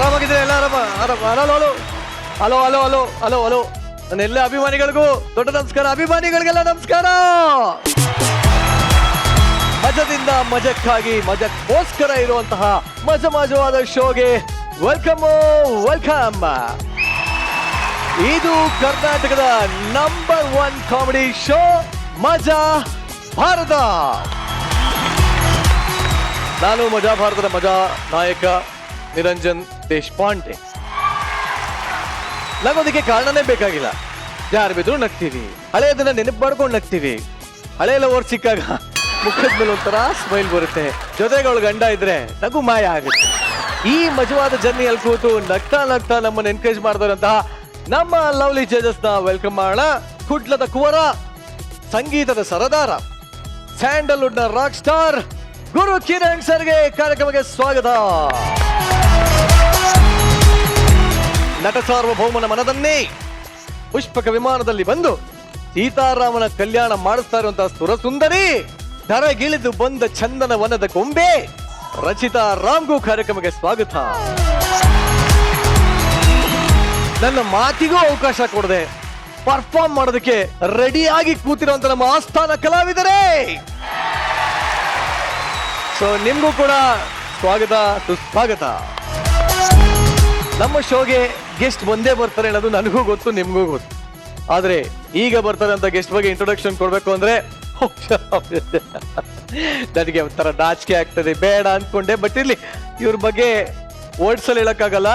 ಆರಾಮಾಗಿದ್ರೆ ಎಲ್ಲ ಆರಾಮ ಆರಾಮ hello hello hello hello hello hello hello ನನ್ನ ಎಲ್ಲ ಅಭಿಮಾನಿಗಳಿಗೂ ದೊಡ್ಡ ನಮಸ್ಕಾರ, ಅಭಿಮಾನಿಗಳಿಗೆಲ್ಲ ನಮಸ್ಕಾರ. ಮಜದಿಂದ ಮಜಕ್ಕಾಗಿ ಮಜಕ್ಕೋಸ್ಕರ ಇರುವಂತಹ ಮಜವಾದ ಶೋಗೆ ವೆಲ್ಕಮ್ ವೆಲ್ಕಮ್. ಇದು ಕರ್ನಾಟಕದ ನಂಬರ್ 1 ಕಾಮಿಡಿ ಶೋ ಮಜಾ ಭಾರತ. ನಾನು ಮಜಾ ಭಾರತದ ಮಜಾ ನಾಯಕ ನಿರಂಜನ್ ದೇಶಪಾಂಡೆ. ನಗೋದಕ್ಕೆ ಕಾರಣನೇ ಬೇಕಾಗಿಲ್ಲ, ಯಾರು ಬಿದ್ರು ನಗ್ತೀವಿ, ಹಳೆಯದನ್ನ ನೆನಪು ಮಾಡ್ಕೊಂಡು ನಗ್ತೀವಿ. ಹಳೆಯ ಲವರ್ ಸಿಕ್ಕಾಗ ಮುಖದ ಮೇಲೆ ಒಂಥರ ಸ್ಮೈಲ್ ಬರುತ್ತೆ, ಜೊತೆಗೆ ಅವಳು ಗಂಡ ಇದ್ರೆ ನಗು ಮಾಯ ಆಗುತ್ತೆ. ಈ ಮಜವಾದ ಜರ್ನಿಯಲ್ಲಿ ಕೂತು ನಗ್ತಾ ನಗ್ತಾ ನಮ್ಮನ್ನು ಎನ್ಕರೇಜ್ ಮಾಡಿದಂತಹ ನಮ್ಮ ಲವ್ಲಿ ಜಜಸ್ ನ ವೆಲ್ಕಮ್ ಮಾಡೋಣ. ಕುಡ್ಲದ ಕುವರ, ಸಂಗೀತದ ಸರದಾರ, ಸ್ಯಾಂಡಲ್ವುಡ್ ನ ರಾಕ್ ಸ್ಟಾರ್ ಗುರು ಕಿರಣ್ ಸರ್ಗೆ ಕಾರ್ಯಕ್ರಮಕ್ಕೆ ಸ್ವಾಗತ. ನಟ ಸಾರ್ವಭೌಮನ ಮನದನ್ನೇ ಪುಷ್ಪಕ ವಿಮಾನದಲ್ಲಿ ಬಂದು ಸೀತಾರಾಮನ ಕಲ್ಯಾಣ ಮಾಡಿಸ್ತಾ ಇರುವಂತಹ ಸುರಸುಂದರಿ, ಧರೆಗಿಳಿದು ಬಂದ ಚಂದನ ವನದ ಗೊಂಬೆ ರಚಿತಾ ರಾಮ್ಗೂ ಕಾರ್ಯಕ್ರಮಕ್ಕೆ ಸ್ವಾಗತ. ನನ್ನ ಮಾತಿಗೂ ಅವಕಾಶ ಕೊಡದೆ ಪರ್ಫಾರ್ಮ್ ಮಾಡೋದಕ್ಕೆ ರೆಡಿಯಾಗಿ ಕೂತಿರುವಂತ ನಮ್ಮ ಆಸ್ಥಾನ ಕಲಾವಿದರೇ, ಸೊ ನಿಮ್ಗೂ ಕೂಡ ಸ್ವಾಗತ ಸುಸ್ವಾಗತ. ನಮ್ಮ ಶೋಗೆ ಗೆಸ್ಟ್ ಬಂದೇ ಬರ್ತಾರೆ ಅನ್ನೋದು ನನಗೂ ಗೊತ್ತು, ನಿಮ್ಗೂ ಗೊತ್ತು. ಆದ್ರೆ ಈಗ ಬರ್ತಾರೆ ಅಂತ ಗೆಸ್ಟ್ ಬಗ್ಗೆ ಇಂಟ್ರೊಡಕ್ಷನ್ ಕೊಡ್ಬೇಕು ಅಂದ್ರೆ ನನಗೆ ಒಂಥರ ನಾಚಿಕೆ ಆಗ್ತದೆ, ಬೇಡ ಅನ್ಕೊಂಡೆ. ಬಟ್ ಇಲ್ಲಿ ಇವ್ರ ಬಗ್ಗೆ ವರ್ಡ್ಸ್ ಅಲ್ಲಿ ಹೇಳಕ್ಕಾಗಲ್ಲ,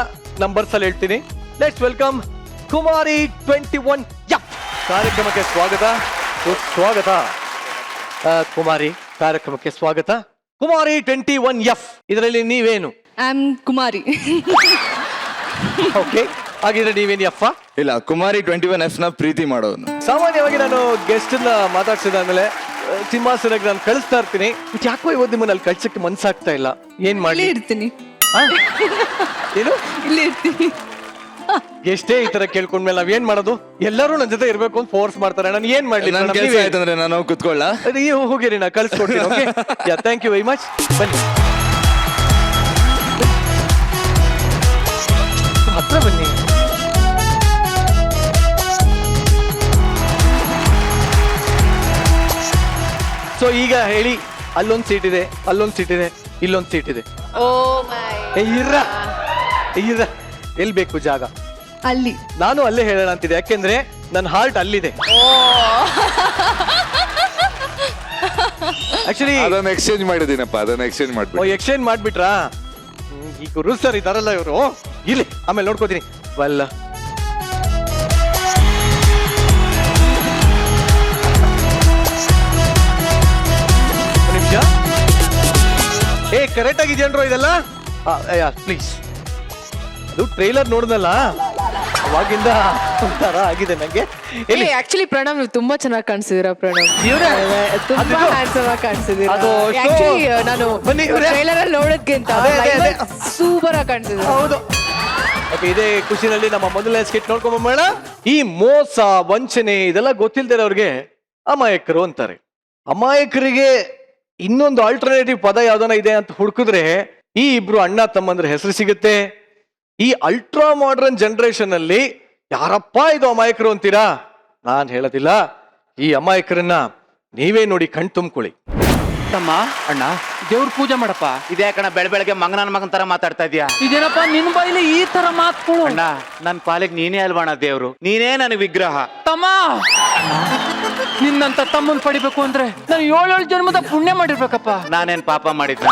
ನಂಬರ್ಸ್ ಅಲ್ಲಿ ಹೇಳ್ತೀನಿ. ಲೆಟ್ಸ್ ವೆಲ್ಕಮ್ ಕುಮಾರಿ 21 ಎಫ್ ಕಾರ್ಯಕ್ರಮಕ್ಕೆ ಸ್ವಾಗತ ಸುಸ್ವಾಗತ. ಕುಮಾರಿ ಕಾರ್ಯಕ್ರಮಕ್ಕೆ ಸ್ವಾಗತ. ಕುಮಾರಿ 21 ಎಫ್ ಇದರಲ್ಲಿ ನೀವೇನು? I am Kumari. ಓಕೆ, ಹಾಗಿದ್ರೆ ನೀವೇನು ಎಫ್? ಇಲ್ಲ, ಕುಮಾರಿ 21 ಎಫ್ ನ ಪ್ರೀತಿ ಮಾಡೋನು. ಸಾಮಾನ್ಯವಾಗಿ ನಾನು ಗೆಸ್ಟ್ ನ ಮಾತಾಡ್ಸಿದಾದ್ಮೇಲೆ ಸಿಂಹಾಸನಕ್ಕೆ ನಾನು ಕಳಿಸ್ತಾ ಇರ್ತೀನಿ. ಯಾಕೋ ಇವತ್ತು ನಿಮ್ಮನ್ನ ಅಲ್ಲಿ ಕಳ್ಸಕ್ಕೆ ಮನ್ಸಾಗ್ತಾ ಇಲ್ಲ, ಏನ್ ಮಾಡಿ ಇರ್ತೀನಿ, ಏನು ಇಲ್ಲಿ ಇರ್ತೀನಿ. ಎಷ್ಟೇ ಈ ತರ ಕೇಳ್ಕೊಂಡ್ಮೇಲೆ ನಾವ್ ಏನ್ ಮಾಡೋದು? ಎಲ್ಲರೂ ನನ್ನ ಜೊತೆ ಇರ್ಬೇಕು ಅಂತ ಫೋರ್ಸ್ ಮಾಡ್ತಾರೆ, ನಾನು ಏನ್ ಮಾಡ್ಲಿ? ನನ್ ಕೆಲಸ ಆಯ್ತಂದ್ರೆ ನಾನು ಕುತ್ಕೊಳ್ಳ. ಹೋಗಿರಿ, ನಾ ಕಳ್ಸ್ಕೊಡ್ತೀನಿ. Okay, thank you very much. ಬನ್ನಿ, ಹತ್ರ ಬನ್ನಿ. ಸೊ ಈಗ ಹೇಳಿ, ಅಲ್ಲೊಂದ್ ಸೀಟ್ ಇದೆ, ಅಲ್ಲೊಂದ್ ಸೀಟ್ ಇದೆ, ಇಲ್ಲೊಂದ್ ಸೀಟ್ ಇದೆ. ಇರ್ರ ಎಲ್ಲಿ ಬೇಕು ಜಾಗ? ಅಲ್ಲಿ. ನಾನು ಅಲ್ಲೇ ಹೇಳೋಣ ಅಂತಿದೆ, ಯಾಕೆಂದ್ರೆ ನನ್ನ ಹಾರ್ಟ್ ಅಲ್ಲಿದೆ. ಆಕ್ಚುಲಿ ಅದನ್ನ ಎಕ್ಸ್ಚೇಂಜ್ ಮಾಡಿದೀನಪ್ಪ, ಅದನ್ನ ಎಕ್ಸ್ಚೇಂಜ್ ಮಾಡ್ಬಿಟ್ಟು. ಎಕ್ಸ್ಚೇಂಜ್ ಮಾಡ್ಬಿಟ್ರಾ? ಈ ಗುರು ಸರ್ ಇದಾರಲ್ಲ ಇವರು, ಇಲ್ಲಿ ಆಮೇಲೆ ನೋಡ್ಕೋತೀನಿ. ವಲ್ಲ ನಿಮಿಷ, ಕರೆಕ್ಟ್ ಆಗಿದೆಯನ್ರೋ ಇದೆಲ್ಲ? ಪ್ಲೀಸ್, ಅದು ಟ್ರೈಲರ್ ನೋಡಿದ್ನಲ್ಲ ಅವಾಗಿಂದ ಒಂಥರ ಆಗಿದೆ ನಂಗೆ. ಆಕ್ಚುಲಿ ಪ್ರಣವ್, ನೀವು ತುಂಬಾ ಚೆನ್ನಾಗಿ ಕಾಣಿಸಿದೀರಾ ಪ್ರಣವ್. ಇವ್ರೇ? ತುಂಬಾ ಹ್ಯಾಂಡ್ಸಮ್ ಆಗಿ ಕಾಣಿಸಿದೀರಾ. ಅದು ಆಕ್ಚುಲಿ ನಾನು ಬನ್ನಿ ಇವ್ರೇ. ಟ್ರೈಲರ್ ಅಲ್ಲಿ ನೋಡೋದ್ಕಿಂತ ಸೂಪರ್ ಆಗಿ ಕಾಣಿಸಿದ್ರು. ಹೌದು. ಓಕೆ, ಇದೇ ಖುಷಿನಲ್ಲಿ ನಮ್ಮ ಮೊದಲನೇ ಸ್ಕಿಟ್ ನೋಡ್ಕೊಂಬೋಣ. ಈ ಮೋಸ ವಂಚನೆ ಇದೆಲ್ಲ ಗೊತ್ತಿಲ್ದಿರೋರ್ಗೆ ಅಮಾಯಕರು ಅಂತಾರೆ. ಅಮಾಯಕರಿಗೆ ಇನ್ನೊಂದು ಆಲ್ಟರ್ನೇಟಿವ್ ಪದ ಯಾವ್ದಾನ ಇದೆ ಅಂತ ಹುಡುಕಿದ್ರೆ ಈ ಇಬ್ರು ಅಣ್ಣ ತಮ್ಮಂದ್ರ ಹೆಸರು ಸಿಗುತ್ತೆ. ಈ ಅಲ್ಟ್ರಾ ಮಾಡರ್ನ್ ಜನರೇಷನ್ ಅಲ್ಲಿ ಯಾರಪ್ಪ ಇದು ಅಮಾಯಕರು ಅಂತೀರಾ? ನಾನ್ ಹೇಳೋದಿಲ್ಲ, ಈ ಅಮಾಯಕರನ್ನ ನೀವೇ ನೋಡಿ ಕಣ್ ತುಂಬ್ಕೊಳ್ಳಿ. ತಮ್ಮ, ಅಣ್ಣ, ದೇವ್ರ ಪೂಜೆ ಮಾಡಪ್ಪ. ಇದೇ ಕಣ ಬೆಳಗ್ಗೆ ಮಂಗನ ಮಗನ್ ತರ ಮಾತಾಡ್ತಾ ಇದೀಯಾ? ಇದೇನಪ್ಪ ನಿನ್ ಬಾಯಿಲಿ ಈ ತರ ಮಾತುಗಳು? ಅಣ್ಣ, ನನ್ ಪಾಲಿಗೆ ನೀನೇ ಅಲ್ವಾಣ ದೇವ್ರು, ನೀನೇ ನನ್ ವಿಗ್ರಹ. ತಮ್ಮ, ನಿನ್ನಂತ ತಮ್ಮನ್ ಪಡಿಬೇಕು ಅಂದ್ರೆ ನಾನು 7 ಜನ್ಮದ ಪುಣ್ಯ ಮಾಡಿರ್ಬೇಕಪ್ಪ. ನಾನೇನ್ ಪಾಪ ಮಾಡಿದ್ದ?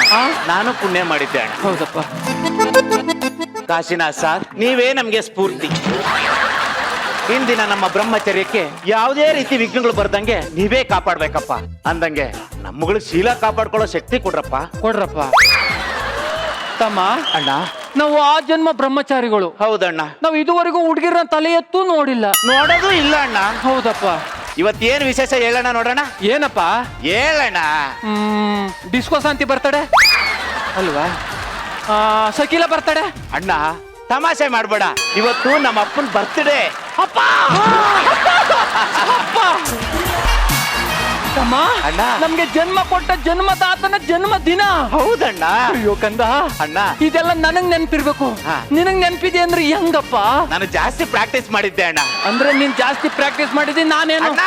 ನಾನು ಪುಣ್ಯ ಮಾಡಿದ್ದೆ ಅಣ್ಣ. ಹೌದಪ್ಪ. ಕಾಶಿನಾಥ್ ಸರ್, ನೀವೇ ನಮ್ಗೆ ಸ್ಫೂರ್ತಿ. ಇಂದಿನ ನಮ್ಮ ಬ್ರಹ್ಮಚರ್ಯಕ್ಕೆ ಯಾವುದೇ ರೀತಿ ವಿಘ್ನಗಳು ಬರ್ದಂಗೆ ನೀವೇ ಕಾಪಾಡ್ಬೇಕಪ್ಪ. ಅಂದಂಗೆ ನಮ್ಮಗಳು ಶೀಲ ಕಾಪಾಡ್ಕೊಳ್ಳೋ ಶಕ್ತಿ ಕೊಡ್ರಪ್ಪ. ಕೊಡ್ರಪ್ಪ. ತಮ್ಮ, ಅಣ್ಣ, ನಾವು ಆ ಜನ್ಮ ಬ್ರಹ್ಮಚಾರಿಗಳು. ಹೌದಣ್ಣ. ನಾವು ಇದುವರೆಗೂ ಹುಡುಗಿರನ್ನ ತಲೆ ಎತ್ತೂ ನೋಡಿಲ್ಲ. ನೋಡೋದು ಇಲ್ಲ ಅಣ್ಣ. ಹೌದಪ್ಪ. ಇವತ್ತೇನ್ ವಿಶೇಷ ಹೇಳೋಣ ನೋಡೋಣ. ಏನಪ್ಪ? ಹೇಳಣ್ಣ. ಡಿಸ್ಕೋ ಶಾಂತಿ ಬರ್ತಡೆ ಅಲ್ವಾ? ಸಕೀಲ ಬರ್ತಡೆ. ಅಣ್ಣ, ತಮಾಷೆ ಮಾಡ್ಬೇಡ, ಇವತ್ತು ನಮ್ಮ ಅಪ್ಪನ ಬರ್ತ್ಡೇ. ಅಪ್ಪ, ತಮ್ಮ ಅಣ್ಣ. ನಮ್ಗೆ ಜನ್ಮ ಕೊಟ್ಟ ಜನ್ಮದಾತನ ಜನ್ಮ ದಿನ. ಹೌದಣ್ಣ. ಅಯ್ಯೋ ಕಂದ, ಅಣ್ಣ ಇದೆಲ್ಲ ನನಗ್ ನೆನ್ಪಿರ್ಬೇಕು. ಹಾ. ನಿನಗ್ ನೆನ್ಪಿದೆ ಅಂದ್ರೆ ಹೆಂಗಪ್ಪ? ನಾನು ಜಾಸ್ತಿ ಪ್ರಾಕ್ಟೀಸ್ ಮಾಡಿದ್ದೆ ಅಣ್ಣ. ಅಂದ್ರೆ ನೀನ್ ಜಾಸ್ತಿ ಪ್ರಾಕ್ಟೀಸ್ ಮಾಡಿದಿ, ನಾನೇನು? ಅಣ್ಣ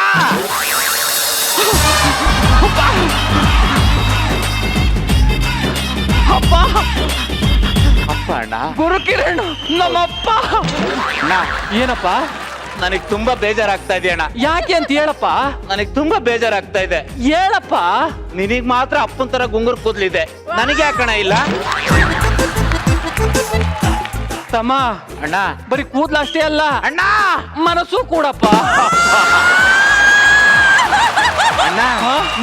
ಅಪ್ಪ, ಅಪ್ಪ ಅಣ್ಣ. ಗುರುಕಿರಣ್ ನಮ್ಮಪ್ಪ. ಅಣ್ಣ ಏನಪ್ಪ? ನನಗ್ ತುಂಬಾ ಬೇಜಾರಾಗ್ತಾ ಇದೆ ಅಣ್ಣ. ಯಾಕೆ ಅಂತ ಹೇಳಪ್ಪ. ನನಗ್ ತುಂಬಾ ಬೇಜಾರಾಗ್ತಾ ಇದೆ. ಹೇಳಪ್ಪ. ನಿನಗ್ ಮಾತ್ರ ಅಪ್ಪನ್ ತರ ಗುಂಗುರ್ ಕೂದ್ಲಿದೆ, ನನಗೆ ಯಾಕಣ ಇಲ್ಲ? ತಮ್ಮ, ಅಣ್ಣ ಬರೀ ಕೂದ್ಲ ಅಷ್ಟೇ ಅಲ್ಲ, ಅಣ್ಣ ಮನಸ್ಸು ಕೂಡಪ್ಪ. ಅಣ್ಣ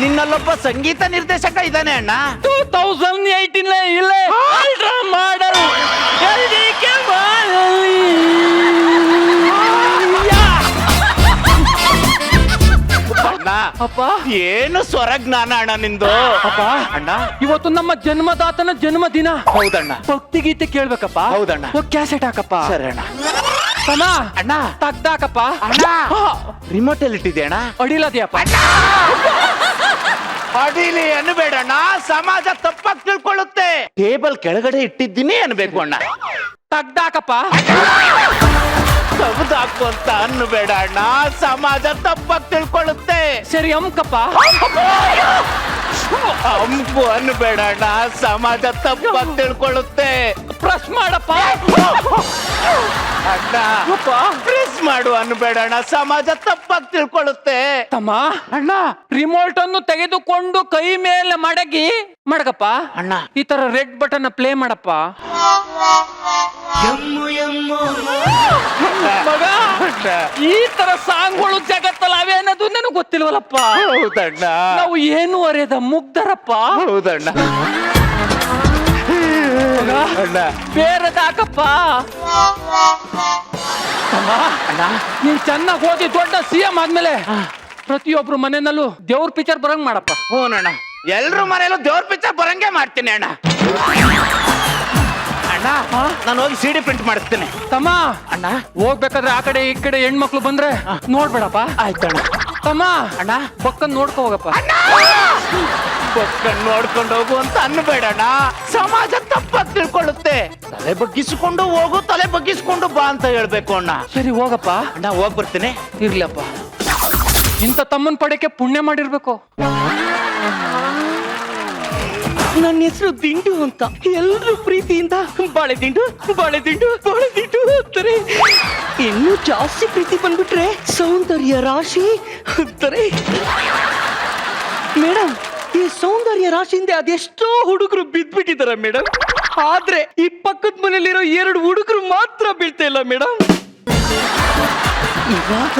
ನಿನ್ನಲ್ಲೊಬ್ಬ ಸಂಗೀತ ನಿರ್ದೇಶಕ ಇದ್ದಾನೆ ಅಣ್ಣ. 2018 ಇಲ್ಲೇ ಅಲ್ಟ್ರಾ ಮಾಡಲ್ LDK ಅಣ್ಣ ಅಪ್ಪ. ಏನು ಸ್ವರಜ್ಞಾನ ಅಣ್ಣ ನಿಂದು. ಅಪ್ಪ, ಅಣ್ಣ ಇವತ್ತು ನಮ್ಮ ಜನ್ಮದಾತನ ಜನ್ಮದಿನ. ಹೌದಣ್ಣ. ಭಕ್ತಿ ಗೀತೆ ಕೇಳ್ಬೇಕಪ್ಪ. ಹೌದಣ್ಣ. ಕ್ಯಾಸೆಟ್ ಹಾಕಪ್ಪ. ಸರಿ ಅಣ್ಣ. ತಮ್ಮ, ಅಣ್ಣ ತಗ್ದಾಕಪ್ಪ. ಅಣ್ಣ ರಿಮೋಟ್ ಎಲ್ಲಿ ಇಟ್ಟಿದೆ ಅಣ್ಣ? ಅಡಿಲದ್ಯಪ್ಪ. ಅಡಿಲಿ ಅನ್ಬೇಡಣ್ಣ, ಸಮಾಜ ತಪ್ಪಾಗಿ ತಿಳ್ಕೊಳ್ಳುತ್ತೆ. ಟೇಬಲ್ ಕೆಳಗಡೆ ಇಟ್ಟಿದ್ದೀನಿ ಅನ್ಬೇಕು ಅಣ್ಣ. ತಗ್ದಾಕಪ್ಪ. ತೆಗ್ದಾಕು ಅಂತ ಅನ್ಬೇಡ ಅಣ್ಣ, ಸಮಾಜ ತಪ್ಪಾಗಿ ತಿಳ್ಕೊಳ್ಳುತ್ತೆ. ಸರಿ ಅಮ್ಕಪ್ಪ. ಅಂಬು ಅನ್ಬೇಡ ಅಣ್ಣ, ಸಮಾಜ ತಪ್ಪಾಗಿ ತಿಳ್ಕೊಳ್ಳುತ್ತೆ. ಪ್ರೆಸ್ ಮಾಡಪ್ಪ. ಅಣ್ಣ ಪ್ರೆಸ್ ಮಾಡು ಅನ್ಬೇಡ ಅಣ್ಣ, ಸಮಾಜ ತಪ್ಪಾಗಿ ತಿಳ್ಕೊಳ್ಳುತ್ತೆ. ತಮ್ಮ, ಅಣ್ಣ ರಿಮೋಟ್ ಅನ್ನು ತೆಗೆದುಕೊಂಡು ಕೈ ಮೇಲೆ ಮಡಗಪ್ಪ. ಅಣ್ಣ ಈ ತರ ರೆಡ್ ಬಟನ್ ಪ್ಲೇ ಮಾಡಪ್ಪ. ಮಗ, ಈ ತರ ಸಾಂಗ್ಗಳು ಜಗತ್ತಲ್ಲ ಅವೇ ಅನ್ನೋದು ನನಗೆ ಗೊತ್ತಿಲ್ವಲ್ಲಪ್ಪ. ಹೌದಣ್ಣ. ನಾವು ಏನು ಅರೆದ ಮುಗ್ಧರಪ್ಪ. ಹೌದಣ್ಣ. ಅಣ್ಣ ಬೇರೆದಾಕಪ್ಪ. ಅಣ್ಣ ನೀನ್ ಚೆನ್ನಾಗಿ ಓದಿ ದೊಡ್ಡ CM ಆದ್ಮೇಲೆ ಪ್ರತಿಯೊಬ್ರು ಮನೆಯಲ್ಲೂ ದೇವ್ರ ಪಿಕ್ಚರ್ ಬರಂಗ್ ಮಾಡಪ್ಪ. ಹ್ಞೂನಣ್ಣ, ಎಲ್ರ ಮನೆಯಲ್ಲೂ ದೇವ್ರ ಪಿಕ್ಚರ್ ಬರಂಗೆ ಮಾಡ್ತೀನಿ ಅಣ್ಣ. ಅಣ್ಣ ನಾನು ಹೋಗಿ CD ಪ್ರಿಂಟ್ ಮಾಡಿಸ್ತೀನಿ. ತಮ್ಮ, ಅಣ್ಣ ಹೋಗ್ಬೇಕಾದ್ರೆ ಆ ಕಡೆ ಈ ಕಡೆ ಹೆಣ್ಮಕ್ಳು ಬಂದ್ರೆ ನೋಡ್ಬೇಡಪ್ಪ. ಆಯ್ತಣ್ಣ. ತಮ್ಮ, ಅಣ್ಣ ಪಕ್ಕನ್ ನೋಡ್ಕೊ ಹೋಗಪ್ಪ. ಪಕ್ಕನ್ ನೋಡ್ಕೊಂಡು ಹೋಗು ಅಂತ ಅನ್ಬೇಡಣ್ಣ, ಸಮಾಜ ತಪ್ಪಾಗಿ ತಿಳ್ಕೊಳ್ಳುತ್ತೆ. ತಲೆ ಬಗ್ಗಿಸ್ಕೊಂಡು ಹೋಗು, ತಲೆ ಬಗ್ಗಿಸ್ಕೊಂಡು ಬಾ ಅಂತ ಹೇಳ್ಬೇಕು ಅಣ್ಣ. ಸರಿ ಹೋಗಪ್ಪ. ಅಣ್ಣ ಹೋಗ್ ಬರ್ತೀನಿ. ಇರ್ಲಪ್ಪ, ಇಂಥ ತಮ್ಮನ್ ಪಡೆಕೆ ಪುಣ್ಯ ಮಾಡಿರ್ಬೇಕು. ನನ್ನ ಹೆಸರು ದಿಂಡು ಅಂತ. ಎಲ್ರು ಪ್ರೀತಿಯಿಂದ ಬಾಳೆ ದಿಂಡು ಬಾಳೆ ದಿಂಡು ಬಾಳೆ ದಿಂಡು ಅಂತಾರೆ. ಇನ್ನು ಜಾಸ್ತಿ ಪ್ರೀತಿ ಬಂದ್ಬಿಟ್ರೆ ಸೌಂದರ್ಯ ರಾಶಿ ಅಂತಾರೆ. ಮೇಡಮ್, ಈ ಸೌಂದರ್ಯ ರಾಶಿಯಿಂದ ಅದೆಷ್ಟೋ ಹುಡುಗರು ಬಿದ್ದ್ಬಿಟ್ಟಿದಾರ ಮೇಡಮ್. ಆದ್ರೆ ಈ ಪಕ್ಕದ ಮನೇಲಿರೋ 2 ಹುಡುಗರು ಮಾತ್ರ ಬೀಳ್ತಾ ಇಲ್ಲ ಮೇಡಮ್. ಇವಾಗ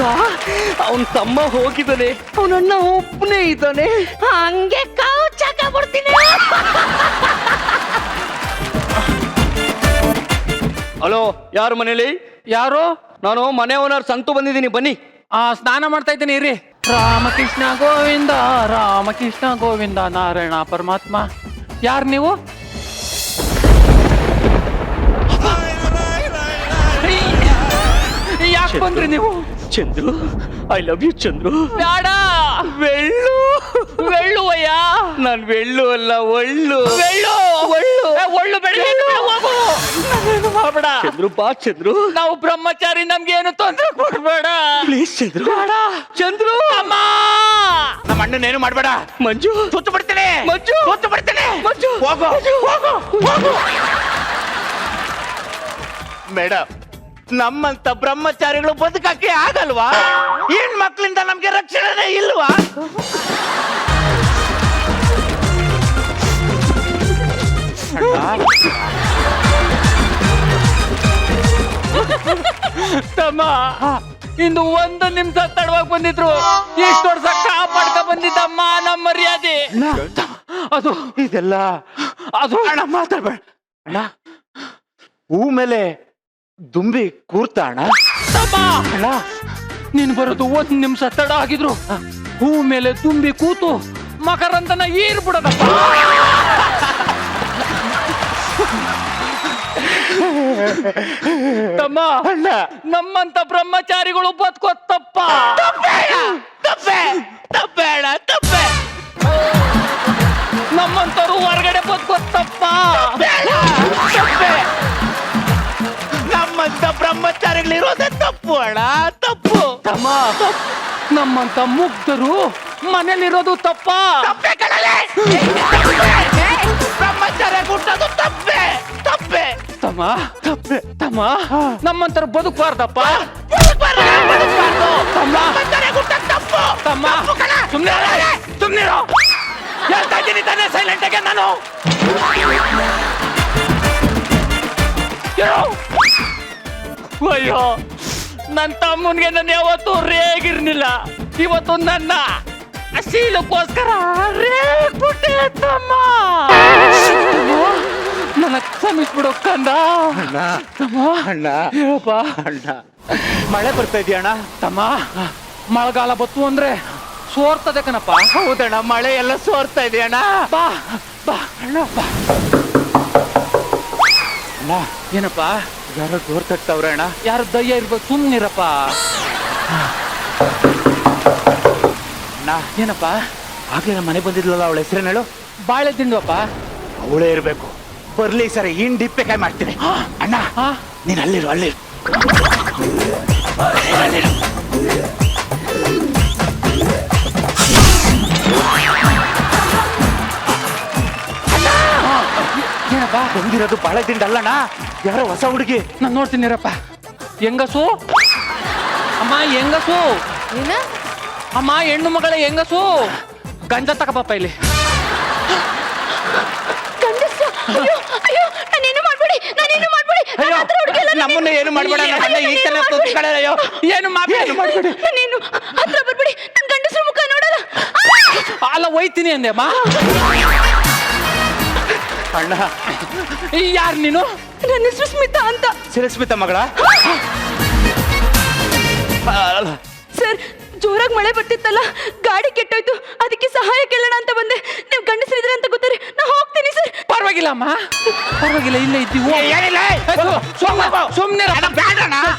ಅವನ್ ತಮ್ಮ ಹೋಗಿದ್ದಾನೆ, ಅವನಣ್ಣ ಒಬ್ಬನೇ ಇದ್ದಾನೆ. ಹಂಗೆ ಕೌಚಾಕ ಬಿಡ್ತೀನಿ. ಹಲೋ, ಯಾರು ಮನೇಲಿ? ಯಾರು? ನಾನು ಮನೆ ಓನರ್ ಸಂತು ಬಂದಿದ್ದೀನಿ, ಬನ್ನಿ. ಸ್ನಾನ ಮಾಡ್ತಾ ಇದ್ದೀನಿ ಇರಿ. ರಾಮಕೃಷ್ಣ ಗೋವಿಂದ ರಾಮಕೃಷ್ಣ ಗೋವಿಂದ ನಾರಾಯಣ ಪರಮಾತ್ಮ. ಯಾರು ನೀವು? ಯಾಕೆ ಬಂದ್ರಿ ನೀವು? Chandru, I love you Chandru. ಬೇಡ. ಬೆಳ್ಳು ಬೆಳ್ಳುವಯ್ಯ. ನಾನ್ ಬೆಳ್ಳು ಅಲ್ಲ, ಒಳ್ಳು. ಬೆಳ್ಳು ಒಳ್ಳು. ಒಳ್ಳು ಬೆಳ್ಳು ಹೋಗು. ನಾನೇನು ಮಾಡ್ಬೇಡ. ಚಂದ್ರು ಬಾ ಚಂದ್ರು. ನಾವು ಬ್ರಹ್ಮಚಾರಿ, ನಮ್ಗೇನು ತೊಂದ್ರೆ ಕೊಡ್ಬೇಡ. ಪ್ಲೀಸ್ ಚಂದ್ರು. ಬೇಡ. ಚಂದ್ರು. ಅಮ್ಮ, ನಮ್ಮ ಅಣ್ಣನೇನು ಮಾಡ್ಬೇಡ. ಮಂಜು, ಸುತ್ತು ಬಿಡ್ತೀನಿ. ಮಂಜು, ಸುತ್ತು ಬಿಡ್ತೀನಿ. ಮಂಜು, ಹೋಗು ಹೋಗು ಹೋಗು. ಮೇಡಮ್, ನಮ್ಮಂತ ಬ್ರಹ್ಮಚಾರಿಗಳು ಬದುಕಕ್ಕೆ ಆಗಲ್ವಾ? ಹೆಣ್ಮಕ್ಳಿಂದ ನಮ್ಗೆ ರಕ್ಷಣೆ ಇಲ್ವಾ? ತಮ್ಮ, ಇಂದು 1 ನಿಮಿಷ ತಡವಾಗಿ ಬಂದಿದ್ರು. ಇಷ್ಟು ವರ್ಷ ಕಾಪಾಡ್ಕ ಬಂದಿದ್ದಮ್ಮ ನಮ್ಮ ಮರ್ಯಾದೆ. ಅದು ಇದೆಲ್ಲ ಅದು ಅಣ್ಣ ಮಾತಾಡ್ಬೇಡ ಅಣ್ಣ. ಹೂ ಮೇಲೆ ದುಂಬಿ ಕೂರ್ತ ಅಣ್ಣ. ತಮ್ಮ, ನೀನ್ ಬರೋದು 1 ನಿಮಿಷ ತಡ ಆಗಿದ್ರು ಹೂ ಮೇಲೆ ತುಂಬಿ ಕೂತು ಮಕರಂದನ ಈರ್ ಬಿಡದಪ್ಪ. ತಮ್ಮ ನಮ್ಮಂತ ಬ್ರಹ್ಮಚಾರಿಗಳು ಬದುಕೋ ತಪ್ಪ ತಪ್ಪೇಳ ತಪ್ಪೆ ನಮ್ಮಂತವ್ರು ಹೊರಗಡೆ ಬದುಕೋ ತಪ್ಪ ತಪ್ಪೆ ನಮ್ಮಂತ ಬ್ರಹ್ಮಚಾರಿಗಳಿರೋದೇ ತಪ್ಪು ಅಣ್ಣ ತಪ್ಪು ತಮ್ಮ ನಮ್ಮಂತ ಮುಗ್ಧರು ಮನೇಲಿರೋದು ತಪ್ಪ ತಪ್ಪೆ ಕಣಲೆ ಬ್ರಹ್ಮಚಾರ್ಯ ಹುಟ್ಟೋದು ತಪ್ಪೆ ತಪ್ಪೆ ತಮ್ಮ ತಮ್ಮ ನಮ್ಮಂತರ ಬದುಕಬಾರ್ದಪ್ಪ ಬ್ರಹ್ಮಚಾರ್ಯ ಹುಟ್ಟೋದು ತಪ್ಪು ತಮ್ಮ ಸುಮ್ನಿರೋ ಹೇಳ್ತಾ ಇದ್ದೀನಿ ತಾನೇ ಸೈಲೆಂಟ್ ಆಗಿ ನಾನು ಇರು. ಅಯ್ಯೋ ನನ್ನ ತಮ್ಮನ್ಗೆ ನಾನು ಯಾವತ್ತೂ ರೇಗಿರ್ಲಿಲ್ಲ ಇವತ್ತು ನನ್ನ ಶೀಲಕ್ಕೋಸ್ಕರ ರೇಗ್ಬಿಟ್ಟೆ ತಮ್ಮ ನನಗ್ ಕ್ಷಮಿಸ್ಬಿಡು ಕಂದ ತಮ್ಮ ಅಣ್ಣ ಹೇಳಪ್ಪ ಅಣ್ಣ ಮಳೆ ಬರ್ತಾ ಇದೆಯಣ್ಣ ತಮ್ಮ ಮಳೆಗಾಲ ಬತ್ತು ಅಂದ್ರೆ ಸೋರ್ತದೆ ಕಣಪ್ಪ ಹೌದಣ್ಣ ಮಳೆ ಎಲ್ಲ ಸೋರ್ತಾ ಇದೆಯಣ್ಣ ಬಾ ಬಾ ಅಣ್ಣ ಬಾ ಅಣ್ಣ ಏನಪ್ಪ ಯಾರೋ ಡೋರ್ ತಟ್ತಾವ್ರೆ ಅಣ್ಣ ಯಾರು ದಯ್ಯ ಇರ್ಬೇಕು ಸುಮ್ನಿರಪ್ಪ ಅಣ್ಣ ಏನಪ್ಪ ಆಗ್ಲೇ ನಮ್ಮ ಮನೆ ಬಂದಿದ್ಲಲ್ಲ ಅವಳ ಹೆಸರೇನು ಹೇಳು ಬಾಳೆ ತಿಂದ್ವಪ್ಪ ಅವಳೇ ಇರ್ಬೇಕು ಬರ್ಲಿ ಸರಿ ಇನ್ ಡಿಪ್ಪೆಕಾಯಿ ಮಾಡ್ತೀನಿ ಅಣ್ಣ ಹಾ ನೀನ್ ಅಲ್ಲಿರು ಅಲ್ಲಿರು ಏನಪ್ಪ ಬಂದಿರೋದು ಬಾಳೆ ದಿಂಡಲ್ಲಣ್ಣ ಯಾರೋ ಹೊಸ ಹುಡುಗಿ ನಾನು ನೋಡ್ತೀನಿರಪ್ಪ ಹೆಂಗಸು ಅಮ್ಮ ಹೆಂಗಸು ಏನ ಅಮ್ಮ ಹೆಣ್ಣು ಮಗಳ ಹೆಂಗಸು ಗಂಜ ತಕಪ್ಪ ಇಲ್ಲಿ ನಾನೇನು ಮಾಡ್ಬೇಡಿ ಅಯ್ಯೋ ನಮ್ಮನ್ನ ಏನು ಮಾಡ್ಬೇಡ ನಮ್ಮನ್ನ ಈ ತರ ಅಯ್ಯೋ ಏನು ಮಾಡ್ಬೇಡಿ ನೀನು ಹತ್ರ ಬರ್ಬೇಡಿ ನನ್ನ ಗಂಡಸ್ರ ಮುಖ ನೋಡಲ್ಲ ಅಲ್ಲ ಒಯ್ತೀನಿ ಅಂದೆ ಅಮ್ಮ ಅಣ್ಣ ಯಾರು ನೀನು ನನ್ನ ಹೆಸರು ಸ್ಮಿತಾ ಅಂತ ಸಿರಸ್ಮಿತ ಮಗಳ ಸರ್ ಜೋರಾಗಿ ಮಳೆ ಬರ್ತಿತ್ತಲ್ಲ ಗಾಡಿ ಕೆಟ್ಟೋಯ್ತು ಅದಕ್ಕೆ ಸಹಾಯ ಕೇಳೋಣ ಅಂತ ಬಂದೆ ನೀವು ಗಂಡಸರಿದ್ರೆ ಅಂತ ಗೊತ್ತಾರೆ ನಾ ಹೋಗ್ತೀನಿ ಸರ್ ಪರವಾಗಿಲ್ಲ ಅಮ್ಮ ಪರವಾಗಿಲ್ಲ ಇಲ್ಲೇ ಇದ್ದೀವಿ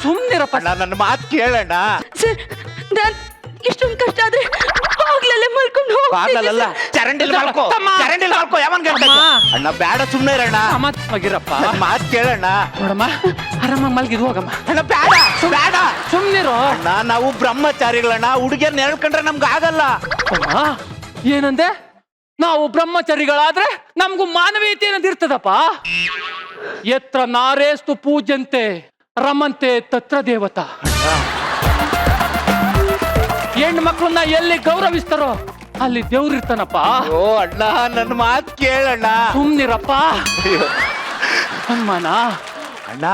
ಸುಮ್ನಿರಪ್ಪ ಅಣ್ಣ ನನ್ನ ಮಾತು ಕೇಳಣ್ಣ ಸರ್ ನಾನ್ ಇಷ್ಟೊಂದು ಕಷ್ಟ ಆದ್ರೆ ಹೋಗ್ಲಲ್ಲೇ ಮಲ್ಕೊಂಡು ಬಾಗ್ಲಲ್ಲ ಚರಂಡಿಲ್ ಮಾಡ್ಕೋ ತಮ್ಮ. ಚರಂಡಿಲ್ ಮಾಡ್ಕೋ ಯಾವನ್ ತಮ್ಮ. ಅಣ್ಣ ಬೇಡ ಸುಮ್ನೆ ಇರಣ್ಣ ಮಗಿರಪ್ಪ ನನ್ನ ಮಾತು ಕೇಳಣ್ಣ ನೋಡಮ್ಮ ಆರಾಮಾಗಿ ಮಲ್ಗಿದ್ ಹೋಗಮ್ಮ ಅಣ್ಣ ಬೇಡ ಬೇಡ ಸುಮ್ನಿರೋ ಅಣ್ಣ ನಾವು ಬ್ರಹ್ಮಚಾರಿಗಳಣ್ಣ ಹುಡುಗಿಯರ್ನ ಹೇಳ್ಕೊಂಡ್ರೆ ನಮ್ಗೆ ಆಗಲ್ಲ ಅಮ್ಮ, ಏನಂದೆ ನಾವು ಬ್ರಹ್ಮಚಾರಿಗಳಾದ್ರೆ ನಮ್ಗೂ ಮಾನವೀಯತೆ ಅನ್ನೋದು ಇರ್ತದಪ್ಪ ಎತ್ರ ನಾರೇಸ್ತು ಪೂಜಂತೆ ರಮಂತೆ ತತ್ರ ದೇವತಾ ಹೆಣ್ಣು ಮಕ್ಕಳನ್ನ ಎಲ್ಲಿ ಗೌರವಿಸ್ತಾರೋ ಅಲ್ಲಿ ದೇವ್ರಿರ್ತಾನಪ್ಪ ಓ ಅಣ್ಣ ನನ್ನ ಮಾತು ಕೇಳಣ್ಣ ಸುಮ್ನಿರಪ್ಪ ಅಮ್ಮನ ಅಣ್ಣ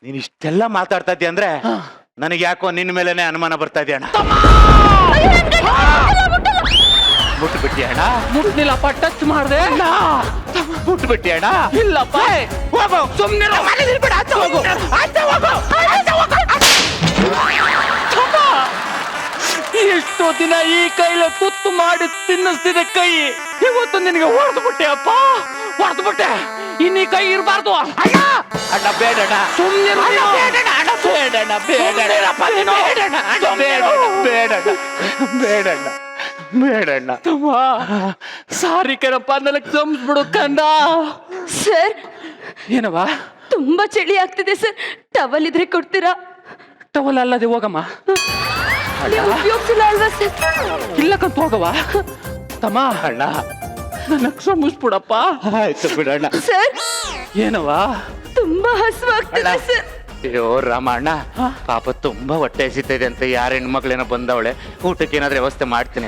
ನೀನ್ ಇಷ್ಟೆಲ್ಲ ಮಾತಾಡ್ತಾ ಇದ್ದೀಯ ಅಂದ್ರೆ ನನಗೆ ಯಾಕೋ ನಿನ್ನ ಮೇಲೆನೆ ಅನುಮಾನ ಬರ್ತಾ ಇದೆಯಾ ಅಣ್ಣ ಮುಟ್ಬಿಟ್ಟಿ ಅಣ್ಣ ಮುಟ್ನಿಲ್ಲಪ್ಪ ಟಚ್ ಮಾಡ್ದೆ ಮುಟ್ಬಿಟ್ಟಿ ಅಣ್ಣ ಇಲ್ಲಪ್ಪ ಹೋಗು ಸುಮ್ನಿರೋ ಆಚೆ ಹೋಗು ಆಚೆ ಹೋಗು ಆಚೆ ಹೋಗು ಎಷ್ಟು ದಿನ ಈ ಕೈಲಿ ತುತ್ತು ಮಾಡಿ ತಿನ್ನಿಸ್ತಿದೆ ಕೈ ಇವತ್ತು ನಿನಗೆ ಹೊಡೆದು ಬಿಟ್ಟೆ ಅಪ್ಪ ಹೊಡೆದು ಬಿಟ್ಟೆ ಇನ್ನು ಈ ಕೈ ಇರಬಾರ್ದು ಅಣ್ಣ ಅಣ್ಣ ಬೇಡಣ್ಣ ಸುಮ್ಮನೆ ಬೇಡಣ್ಣ ಅಣ್ಣ ಬೇಡಣ್ಣ ಬೇಡಣ್ಣ ಬೇಡಣ್ಣ ಬೇಡಣ್ಣ ಸಾರಿ ಕಣಪ್ಪ ನನಗೆ ಕ್ಷಮಿಸ್ಬಿಡು ಕಂದ ಸರ್ ಏನವ ತುಂಬಾ ಚಳಿ ಆಗ್ತಿದೆ ಸರ್ ಟವಲ್ ಇದ್ರೆ ಕೊಡ್ತೀರಾ ಟವಲ್ ಅಲ್ಲದೆ ಹೋಗಮ್ಮ ನೀವು ಉಪಯೋಗಿಸಿಲ್ಲ ಅಲ್ವಾ ಸರ್ ಇಲ್ಲಕ್ಕಂತ ಹೋಗವ ತಮ್ಮ ಅಣ್ಣ ನನಗೆ ಕ್ಷಮಿಸ್ಬಿಡಪ್ಪ ಆಯ್ತು ಬಿಡಣ್ಣ ಸರ್ ಏನವ ತುಂಬಾ ಹಸುವಾಗ್ತಿದೆ ಸರ್ ಅಯ್ಯೋ ರಾಮಣ್ಣ ಪಾಪ ತುಂಬಾ ಹೊಟ್ಟೆ ಹಸಿತಿದೆ ಅಂತ ಯಾರ ಹೆಣ್ಮಕ್ಳೇನೋ ಬಂದವಳೆ ಊಟಕ್ಕೆ ಏನಾದ್ರೂ ವ್ಯವಸ್ಥೆ ಮಾಡ್ತೀನಿ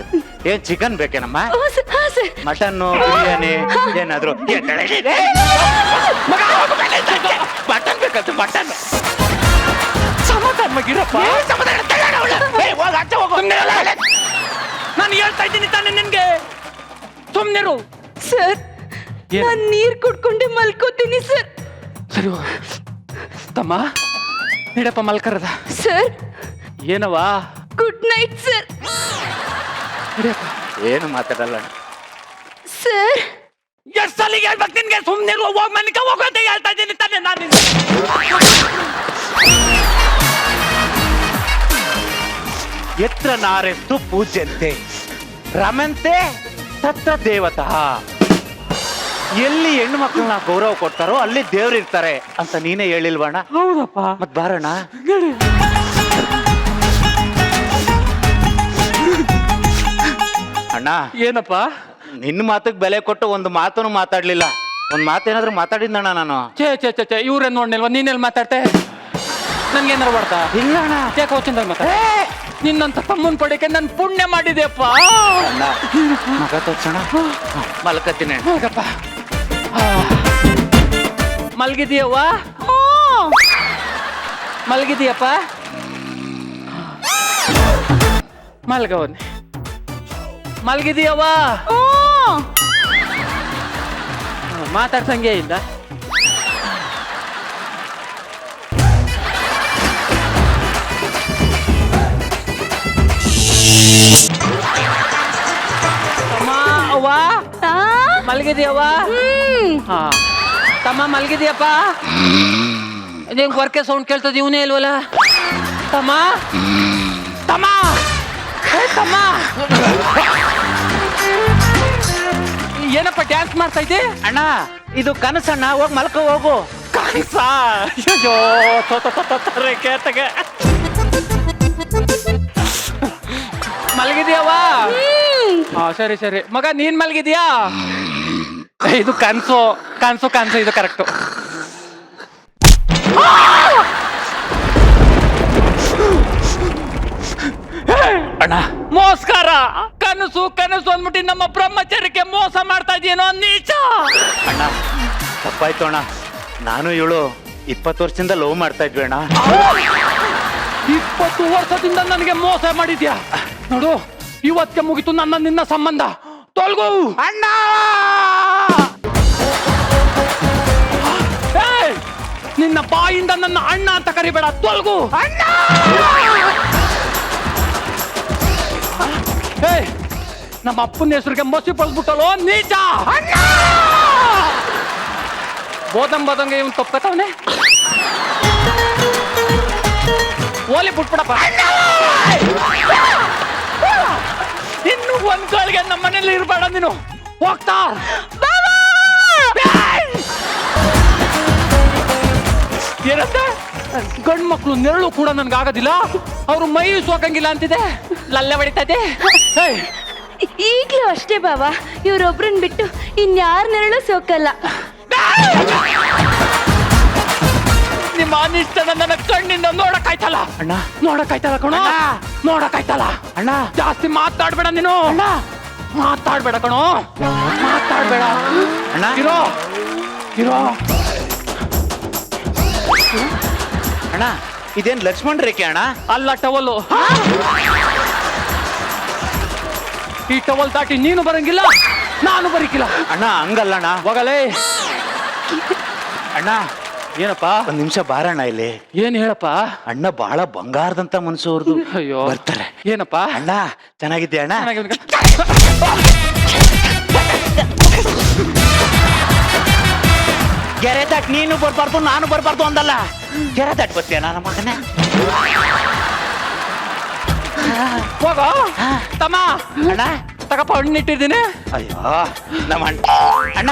ಏನ್ ಚಿಕನ್ ಬೇಕೇನಮ್ಮ ಹಾ ಸರ್ ಮಟನ್ ಬಿರಿಯಾನಿ ಏನಾದ್ರು ಮಟನ್ ಬೇಕಂತ ಮಟನ್ ಸಮಾಧಾನ ಮಗಿರಪ್ಪ ನಾನು ಹೇಳ್ತಾ ಇದ್ದೀನಿ ತಾನೆ ನಿನ್ಗೆ ಸುಮ್ನಿರು ಸರ್ ನಾನ್ ನೀರ್ ಕುಡ್ಕೊಂಡೆ ಮಲ್ಕೋತೀನಿ ಸರ್ ಸರಿ ತಮ್ಮ ನೀಡಪ್ಪ ಮಲ್ಕರದ ಸರ್ ಏನವಾ ಗುಡ್ ನೈಟ್ ಸರ್ ಏನು ಮಾತಾಡಲ್ಲ ಸರ್ ಎಷ್ಟು ಸಲಿಗೆ ಹೇಳ್ಬೇಕು ನಿನ್ಗೆ ಸುಮ್ನಿರು ಹೋಗ್ ಮನಿಕ ಹೋಗು ಅಂತ ಹೇಳ್ತಾ ಇದ್ದೀನಿ ತಾನೆ ನಾನು ಯತ್ರ ನಾರೆಸ್ತು ಪೂಜ್ಯಂತೆ ರಮಂತೆ ತತ್ರ ದೇವತಃ. ಎಲ್ಲಿ ಹೆಣ್ಣು ಮಕ್ಕಳನ್ನ ಗೌರವ ಕೊಡ್ತಾರೋ ಅಲ್ಲಿ ದೇವ್ರು ಇರ್ತಾರೆ ಅಂತ ನೀನೇ ಹೇಳಿಲ್ವಣ್ಣ? ಹೌದಪ್ಪ. ಮತ್ ಬಾರಣ್ಣ. ಅಣ್ಣ, ಏನಪ್ಪ? ನಿನ್ನ ಮಾತಿಗೆ ಬೆಲೆ ಕೊಟ್ಟು ಒಂದು ಮಾತನ್ನು ಮಾತಾಡ್ಲಿಲ್ಲ. ಒಂದ್ ಮಾತೇನಾದ್ರೂ ಮಾತಾಡಿದ್ನಣ್ಣ ನಾನು. ಛೇ ಛೇ ಛೇ ಛೇ, ಇವ್ರೇನ್ ನೋಡ್ನಿಲ್ವಾ? ನೀನೆಲ್ಲಿ ಮಾತಾಡ್ತೆ? ನನ್ಗೇನಾರು ಮಾಡ್ತಾ? ಇಲ್ಲ ಅಣ್ಣ. ಯಾಕೆ ಹೋಚಿಂದ ಮಾತಾಡ? ನಿನ್ನಂತ ತಮ್ಮನ್ ಪಡೆಕೆ ನನ್ ಪುಣ್ಯ ಮಾಡಿದೆಯಪ್ಪ. ಅಣ್ಣ, ಮಗ ತೋರ್ಸೋಣ. ಮಲ್ಕತ್ತೀನಿ. ಹೋಗಪ್ಪ. ಮಲ್ಗಿದೀಯವ್ವ? ಮಲ್ಗಿದೀಯಪ್ಪ? ಮಲ್ಗವನ್ನಿ. ಮಲ್ಗಿದೀಯವ್ವ? ಮಾತಾಡ್ಸಂಗೆ ಇಲ್ಲ. ತಮ್ಮ ಅವ್ವ ಮಲ್ಗಿದೀಯವ್ವ? ಹಾ. ತಮ್ಮ ಮಲ್ಗಿದೀಯಪ್ಪ? ನಿಂಗೆ ವರ್ಕೆ ಸೌಂಡ್ ಕೇಳ್ತದ, ಇವನೇ ಇಲ್ವಲ್ಲ? ತಮ್ಮ ತಮ್ಮ ತಮ್ಮ ಏನಪ್ಪ ಡ್ಯಾನ್ಸ್ ಮಾಡ್ತಾ ಇದ್ದೆ? ಅಣ್ಣ, ಇದು ಕನಸಣ್ಣ. ಹೋಗ್ ಮಲ್ಕೋ ಹೋಗು. ಕನಸ? ಅಯ್ಯೋ ಕೇತಗೆ. ಮಲ್ಗಿದ್ಯಾವ? ಹಾ, ಸರಿ ಸರಿ. ಮಗ ನೀನ್ ಮಲ್ಗಿದ್ಯಾ? ಇದು ಕನ್ಸು ಕನ್ಸು ಕನ್ಸು, ಇದು ಕರೆಕ್ಟು. ಅಣ್ಣ, ಮೋಸ್ಕಾರ. ಕನಸು ಕನಸು ಅಂದ್ಬಿಟ್ಟು ನಮ್ಮ ಬ್ರಹ್ಮಚರ್ಯಕ್ಕೆ ಮೋಸ ಮಾಡ್ತಾ ಇದೀನೋ ನೀಚ. ಅಣ್ಣ ತಪ್ಪಾಯ್ತು ಅಣ್ಣ. ನಾನು ಇವಳು 20 ವರ್ಷದಿಂದ ಲವ್ ಮಾಡ್ತಾ ಇದ್ವಿ ಅಣ್ಣ. 20 ವರ್ಷದಿಂದ ನನಗೆ ಮೋಸ ಮಾಡಿದ್ಯಾ? ನೋಡು, ಇವತ್ತಿಗೆ ಮುಗಿತು ನನ್ನ ನಿನ್ನ ಸಂಬಂಧ. ತೊಲ್ಗು ಅಣ್ಣ. ಏಯ್! ನಿನ್ನ ಬಾಯಿಂದ ನನ್ನ ಅಣ್ಣ ಅಂತ ಕರಿಬೇಡ. ತೊಲ್ಗು ಅಣ್ಣ. ಏಯ್! ನಮ್ಮ ಅಪ್ಪನ ಹೆಸರಿಗೆ ಮಸಿ ಬಳಸ್ಬಿಟ್ಟಲ್ಲೋ ನೀಚ. ಅಣ್ಣ! ಬೋದಂಗೆ ಇವನ್ ತಪ್ಪಕವನೆ. ಓಲಿ ಬಿಟ್ಬಿಡಪ್ಪ. ಇನ್ನು ಒಂದ್ ಗಳಿಗೆ ನಮ್ಮ ಮನೇಲಿ ಇರ್ಬೇಡ ನೀನು. ಹೋಗ್ತಾ ಏನಂತ? ಗಂಡು ಮಕ್ಳು ನೆರಳು ಕೂಡ ನನ್ಗಾಗೋದಿಲ್ಲ, ಅವ್ರು ಮೈ ಸೋಕಂಗಿಲ್ಲ ಅಂತಿದೆ. ಲಲ್ಲೆ ಹೊಡಿತಾ ಇದೆ. ಈಗ್ಲೂ ಅಷ್ಟೇ ಬಾವಾ, ಇವ್ರೊಬ್ರನ್ ಬಿಟ್ಟು ಇನ್ಯಾರ ನೆರಳು ಸೋಕಲ್ಲ. ನಿಮ್ಮ ಅನಿಷ್ಟ ನನ್ನ ಕಣ್ಣಿಂದ ನೋಡಕ್ಕಾಯ್ತಲ್ಲ ಅಣ್ಣ, ನೋಡಕ್ಕಾಯ್ತಲ್ಲ ಕಣೋ, ನೋಡಕ್ಕಾಯ್ತಲ್ಲ ಅಣ್ಣ. ಜಾಸ್ತಿ ಮಾತಾಡ್ಬೇಡ ನೀನು. ಮಾತಾಡ್ಬೇಡ ಕಣೋ, ಮಾತಾಡ್ಬೇಡ ಅಣ್ಣ. ಇರೋ ಇರೋ. ಅಣ್ಣ, ಇದೇನ್ ಲಕ್ಷ್ಮಣ್ ರೇಖೆ ಅಣ್ಣ? ಅಲ್ಲ, ಟವಲ್ಲು. ಈ ಟವಲ್ ದಾಟಿ ನೀನು ಬರಂಗಿಲ್ಲ, ನಾನು ಬರೀಕಿಲ್ಲ. ಅಣ್ಣ ಹಂಗಲ್ಲ ಅಣ್ಣ. ಹೋಗಲೇ. ಅಣ್ಣ, ಏನಪ್ಪ? ಒಂದ್ ನಿಮಿಷ ಬಾರಣ್ಣ ಇಲ್ಲಿ. ಏನ್ ಹೇಳಪ್ಪ? ಅಣ್ಣ ಬಹಳ ಬಂಗಾರದಂತ ಮನ್ಸು ಅವ್ರದ್ದು. ಅಯ್ಯೋ, ಬರ್ತಾರೆ. ಏನಪ್ಪ? ಅಣ್ಣ ಚೆನ್ನಾಗಿದ್ದೆ ಅಣ್ಣ? ಗೆರೆ ದಾಟ್ ನೀನು ಬರ್ಬಾರ್ದು, ನಾನು ಬರ್ಬಾರ್ದು ಅಂದಲ್ಲ. ಗೆರೆ ದಾಟ್ ಬರ್ತೀಯ ನನ್ನ ಮಗನೇ? ಹೋಗ ತಮ್ಮ. ಅಣ್ಣ ತಗಪ್ಪ, ಹಣ್ಣಿಟ್ಟಿದ್ದೀನಿ. ಅಯ್ಯೋ ನಮ್ಮ ಅಣ್ಣ,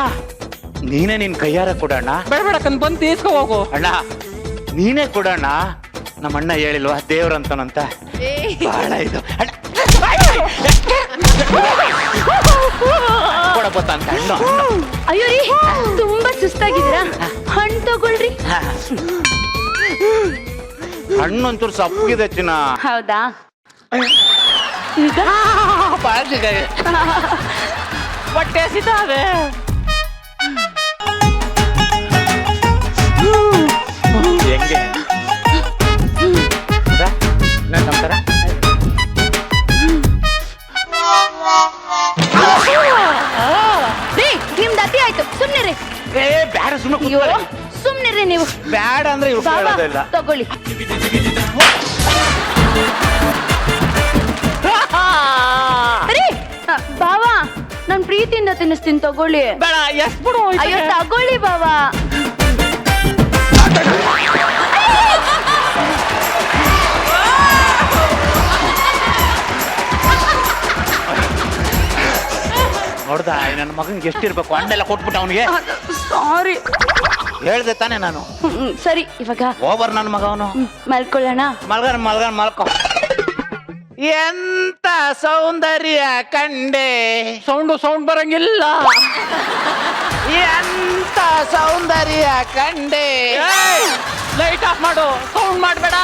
ನೀನೇ ನಿನ್ ಕೈಯಾರ ಕೊಡಣ್ಣ. ಬೇಡ ಕಣ್, ಬಂದು ತೀಸ್ಕೊ ಹೋಗು. ಅಣ್ಣ ನೀನೇ ಕೊಡಣ್ಣ. ನಮ್ಮ ಅಣ್ಣ ಹೇಳಿಲ್ವಾ ದೇವ್ರಂತನಂತ. ಬಹಳ ಇದು ಅಣ್ಣ. ಕೊಡಬೋತ ಅಂತ ಹಣ್ಣು. ಅಯ್ಯೋ ರೀ, ತುಂಬಾ ಸುಸ್ತಾಗಿದ್ದೀರಾ? ಹಣ್ಣು ತಗೊಳ್ರಿ. ಹಣ್ಣು ಒಂಚೂರು ಸಪ್ಪಗಿದೆ ಚಿನ್ನ. ಹೌದಾ? ಹೊಟ್ಟೆ ಹಸಿತಾವೆ. ಹೆಂಗೆ ನಮ್ತರ ರೀ, ನಿಮ್ದು ಅತಿ ಆಯ್ತು, ಸುಮ್ನಿರಿ. ಬ್ಯಾಡ, ಸುಮ್ಮನೆ ಅಯ್ಯೋ, ಸುಮ್ನಿರಿ ನೀವು. ಬ್ಯಾಡ ಅಂದ್ರೆ ಇವ್ರು ಬಾವಾ, ಕೇಳೋದಿಲ್ಲ. ತಗೊಳ್ಳಿ. ರೀ, ಬಾವಾ, ನಾನ್ ಪ್ರೀತಿಯಿಂದ ತಿನ್ನಿಸ್ತೀನಿ, ತಗೊಳ್ಳಿ. ಬೇಡ, ಎಸ್ ಬಿಡು. ಅಯ್ಯೋ ತಗೊಳ್ಳಿ ಬಾವಾ. ಮಗನ್ಗೆ ಎಷ್ಟಿರ್ಬೇಕು ಹಣ್ಣೆಲ್ಲ ಕೊಟ್ಬಿಟ್ಟು ಅವನಿಗೆ ಸಾರಿ. ಹೇಳ್ದೆ ತಾನೆ ನಾನು. ಸರಿ ಇವಾಗ ಓವರ್ ನನ್ನ ಮಗ ಅವನು. ಮಲ್ಕೊಳ್ಳೋಣ. ಮಲ್ಕೊ. ಎಂತ ಸೌಂದರ್ಯ ಕಂಡೆ. ಸೌಂಡ್ ಬರಂಗಿಲ್ಲ. ಎಂತ ಸೌಂದರ್ಯ ಕಂಡೆ. ಲೈಟ್ ಆಫ್ ಮಾಡು, ಸೌಂಡ್ ಮಾಡಬೇಡ.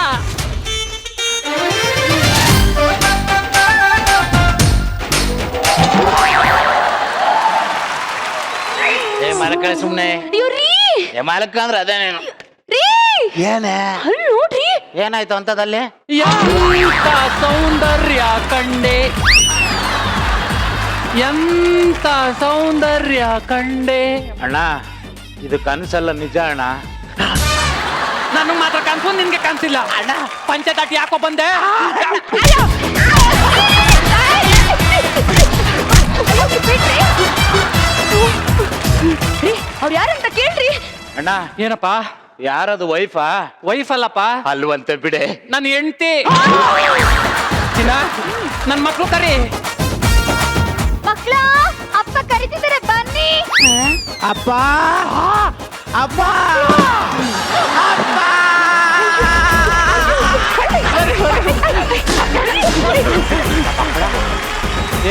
ಮಲಕಳೆ ಸುಮ್ನೆ. ಅಯ್ಯೋ ರೀ ಮಲಕ ಅಂದ್ರೆ ಅದೇನೇನು. ರೀ ಏನೇ ಅಲ್ಲಿ ನೋಡ್ರಿ. ಏನಾಯ್ತು ಅಂತದಲ್ಲಿ? ಎಂತ ಸೌಂದರ್ಯ ಕಂಡೆ, ಎಂತ ಸೌಂದರ್ಯ ಕಂಡೆ. ಅಣ್ಣ ಇದು ಕನಸಲ್ಲ, ನಿಜ ಅಣ್ಣ. ನನಗ್ ಮಾತ್ರ ಕನ್ಸು, ನಿನ್ಗೆ ಕನ್ಸಿಲ್ಲ. ಅಣ್ಣ ಪಂಚದಾಟಿ ಯಾಕೋ ಬಂದೆ? ಅವ್ರು ಯಾರಂತ ಕೇಳ್ರಿ. ಅಣ್ಣ ಏನಪ್ಪ? ಯಾರದು ವೈಫಾ? ವೈಫ್ ಅಲ್ಲಪ್ಪ, ಅಲ್ವಂತೆ ಬಿಡೆ. ನನ್ನ ಹೆಂಡತಿ. ನನ್ ಮಕ್ಳು ಕರಿ. ಮಕ್ಕಳ ಅಪ್ಪ ಕರಿತಿದ್ದಾರೆ ಬನ್ನಿ. ಅಪ್ಪ ಅಪ್ಪ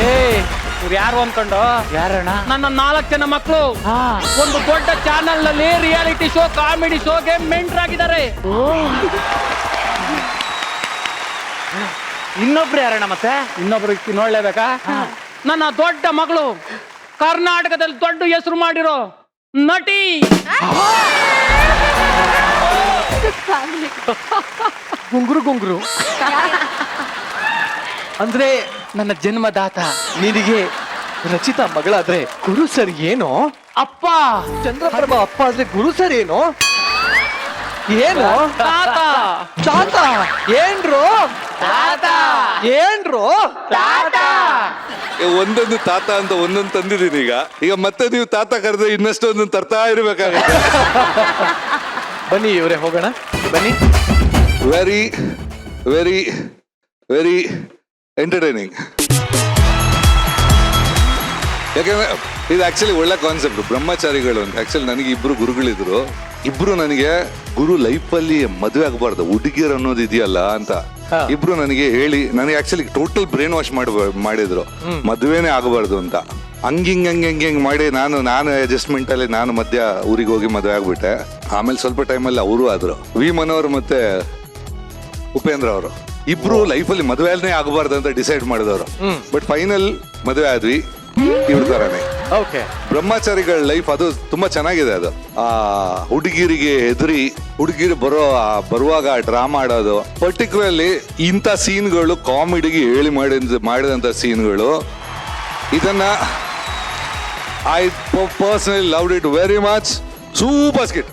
ಏ ಇವ್ರು ಯಾರು ಅನ್ಕೊಂಡು? ಯಾರಣ್ಣ? ನನ್ನ 4 ಜನ ಮಕ್ಕಳು ಒಂದು ದೊಡ್ಡ ಚಾನೆಲ್ ನಲ್ಲಿ ರಿಯಾಲಿಟಿ ಶೋ, ಕಾಮಿಡಿ ಶೋಗೆ ಮೆಂಟ್ರಾಗಿದ್ದಾರೆ. ಇನ್ನೊಬ್ರು ಯಾರಣ್ಣ ಮತ್ತೆ? ಇನ್ನೊಬ್ರು ನೋಡ್ಲೇಬೇಕಾ? ನನ್ನ ದೊಡ್ಡ ಮಗಳು ಕರ್ನಾಟಕದಲ್ಲಿ ದೊಡ್ಡ ಹೆಸರು ಮಾಡಿರೋ ನಟಿ. ಗುಂಗುರು ಅಂದ್ರೆ ನನ್ನ ಜನ್ಮದಾತ. ನಿನಗೆ ರಚಿತಾ ಮಗಳಾದ್ರೆ ಗುರು ಸರ್ ಏನೋ? ಅಪ್ಪ ಚಂದ್ರಪ್ರಭಾ ಅಪ್ಪ ಆದ್ರೆ ಗುರು ಸರ್ ಏನೋ? ಏನು ತಾತ. ತಾತ ಏನ್ರು? ಏನ್ರು? ಒಂದೊಂದು ತಾತ ಅಂತ ಒಂದೊಂದು ತಂದಿದ್ದೀನಿ ಈಗ ಮತ್ತೆ ನೀವು ತಾತ ಕರೆದ್ರೆ ಇನ್ನಷ್ಟು ಒಂದೊಂದು ತರ್ತಾ ಇರ್ಬೇಕಾಗುತ್ತೆ. ಬನ್ನಿ ಇವರೇ ಹೋಗೋಣ ಬನ್ನಿ. Very very very entertaining. ಯಾಕಂದ್ರೆ ಇದು ಆಕ್ಚುಲಿ ಒಳ್ಳೆ ಕಾನ್ಸೆಪ್ಟ್. ಬ್ರಹ್ಮಚಾರಿಗಳು ಅಂತ ಆಕ್ಚುಲಿ ನನಗೆ ಇಬ್ರು ಗುರುಗಳಿದ್ರು. ಇಬ್ರು ನನಗೆ ಗುರು ಲೈಫಲ್ಲಿ ಮದುವೆ ಆಗಬಾರ್ದು ಹುಡುಗಿಯರು ಅನ್ನೋದು ಇದೆಯಲ್ಲ ಅಂತ ಇಬ್ರು ನನಗೆ ಹೇಳಿ, ನನಗೆ ಆಕ್ಚುಲಿ ಟೋಟಲ್ ಬ್ರೈನ್ ವಾಶ್ ಮಾಡಿದ್ರು, ಮದುವೆನೇ ಆಗಬಾರ್ದು ಅಂತ. ಹಂಗಿಂಗ್ ಮಾಡಿ ನಾನು ಅಡ್ಜಸ್ಟ್ಮೆಂಟ್ ಅಲ್ಲಿ ನಾನು ಮಧ್ಯ ಊರಿಗೆ ಹೋಗಿ ಮದುವೆ ಆಗ್ಬಿಟ್ಟೆ. ಆಮೇಲೆ ಸ್ವಲ್ಪ ಟೈಮಲ್ಲಿ ಅವರು ಆದ್ರು. ವಿ ಮನೋಹರ್ ಮತ್ತೆ ಉಪೇಂದ್ರ ಅವರು ಇಬ್ರು ಲೈಫಲ್ಲಿ ಮದುವೆನೇ ಆಗಬಾರ್ದು ಅಂತ ಡಿಸೈಡ್ ಮಾಡಿದವರು. ಬಟ್ ಫೈನಲ್ ಮದುವೆ ಆದ್ವಿ ಇವ್ರ ತರಾನೇ. ಓಕೆ. ಬ್ರಹ್ಮಚಾರಿಗಳ ಲೈಫ್ ಅದು ತುಂಬಾ ಚೆನ್ನಾಗಿದೆ. ಅದು ಆ ಹುಡುಗಿರಿಗೆ ಹೆದರಿ ಹುಡುಗಿರು ಬರುವಾಗ ಡ್ರಾಮಾ ಆಡೋದು, ಪರ್ಟಿಕ್ಯುಲರ್ಲಿ ಇಂಥ ಸೀನ್ಗಳು ಕಾಮಿಡಿಗೆ ಹೇಳಿ ಮಾಡಿದಂತ ಸೀನ್ಗಳು. ಇದನ್ನ I personally loved it very much. Super skit.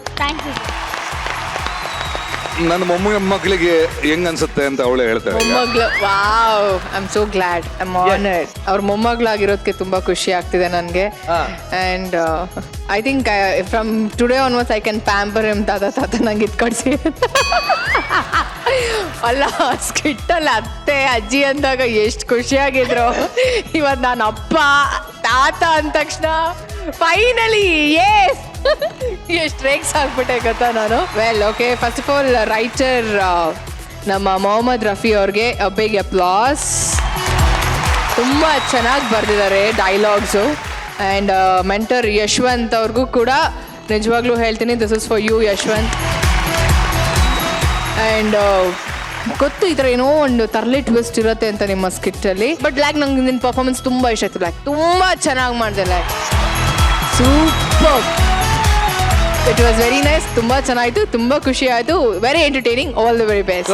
ನನ್ನ ಮೊಮ್ಮಕ್ಕಳಿಗೆ ಹೆಂಗ್ ಅನ್ಸುತ್ತೆ ಅಂತ ಅವಳೇ ಹೇಳ್ತಾಳೆ. ಮೊಮ್ಮಗಳು wow, I am so glad, I am honoured. ಅವ್ರ ಮೊಮ್ಮಗಳಾಗಿರೋದಕ್ಕೆ ತುಂಬಾ ಖುಷಿ ಆಗ್ತಿದೆ ನನಗೆ. And I think from today onwards I can pamper him. ತಾತ ನಂಗೆ ಇದು ಕಳಿಸಿ ಅಲ್ಲ, ಸ್ಕಿಟ್ಟಲ್ಲಿ ಅತ್ತೆ ಅಜ್ಜಿ ಅಂದಾಗ ಎಷ್ಟು ಖುಷಿಯಾಗಿದ್ರು. ಇವತ್ತು ನಾನು ಅಪ್ಪ ತಾತ ಅಂದ ತಕ್ಷಣ ಫೈನಲಿ ಎಸ್ ಎಷ್ಟು ರೇಕ್ಸ್ ಆಗ್ಬಿಟ್ಟೆ ಗೊತ್ತಾ ನಾನು. Well okay, first of all writer ನಮ್ಮ ಮೊಹಮ್ಮದ್ ರಫಿ ಅವ್ರಿಗೆ ಬಿಗ್ ಅಪ್ಲಾಸ್. ತುಂಬ ಚೆನ್ನಾಗಿ ಬರೆದಿದ್ದಾರೆ ಡೈಲಾಗ್ಸು. ಆ್ಯಂಡ್ ಮೆಂಟರ್ ಯಶವಂತ್ ಅವ್ರಿಗೂ ಕೂಡ ನಿಜವಾಗ್ಲೂ ಹೇಳ್ತೀನಿ, this is for you Yashwant. And ಗೊತ್ತು ಈ ಥರ ಏನೋ ಒಂದು ತರ್ಲಿ ಟ್ವಿಸ್ಟ್ ಇರುತ್ತೆ ಅಂತ ನಿಮ್ಮ ಸ್ಕಿಟ್ಟಲ್ಲಿ. ಬಟ್ ಲೈಕ್ ನಂಗೆ ನಿನ್ನ ಪರ್ಫಾರ್ಮೆನ್ಸ್ ತುಂಬ ಇಷ್ಟ ಆಯ್ತು. ಲೈಕ್ ತುಂಬ ಚೆನ್ನಾಗಿ ಮಾಡಿದೆ. Like super, it was very nice. ತುಂಬ ಚೆನ್ನಾಯಿತು, ತುಂಬ ಖುಷಿ ಆಯಿತು. Very entertaining. All the very best.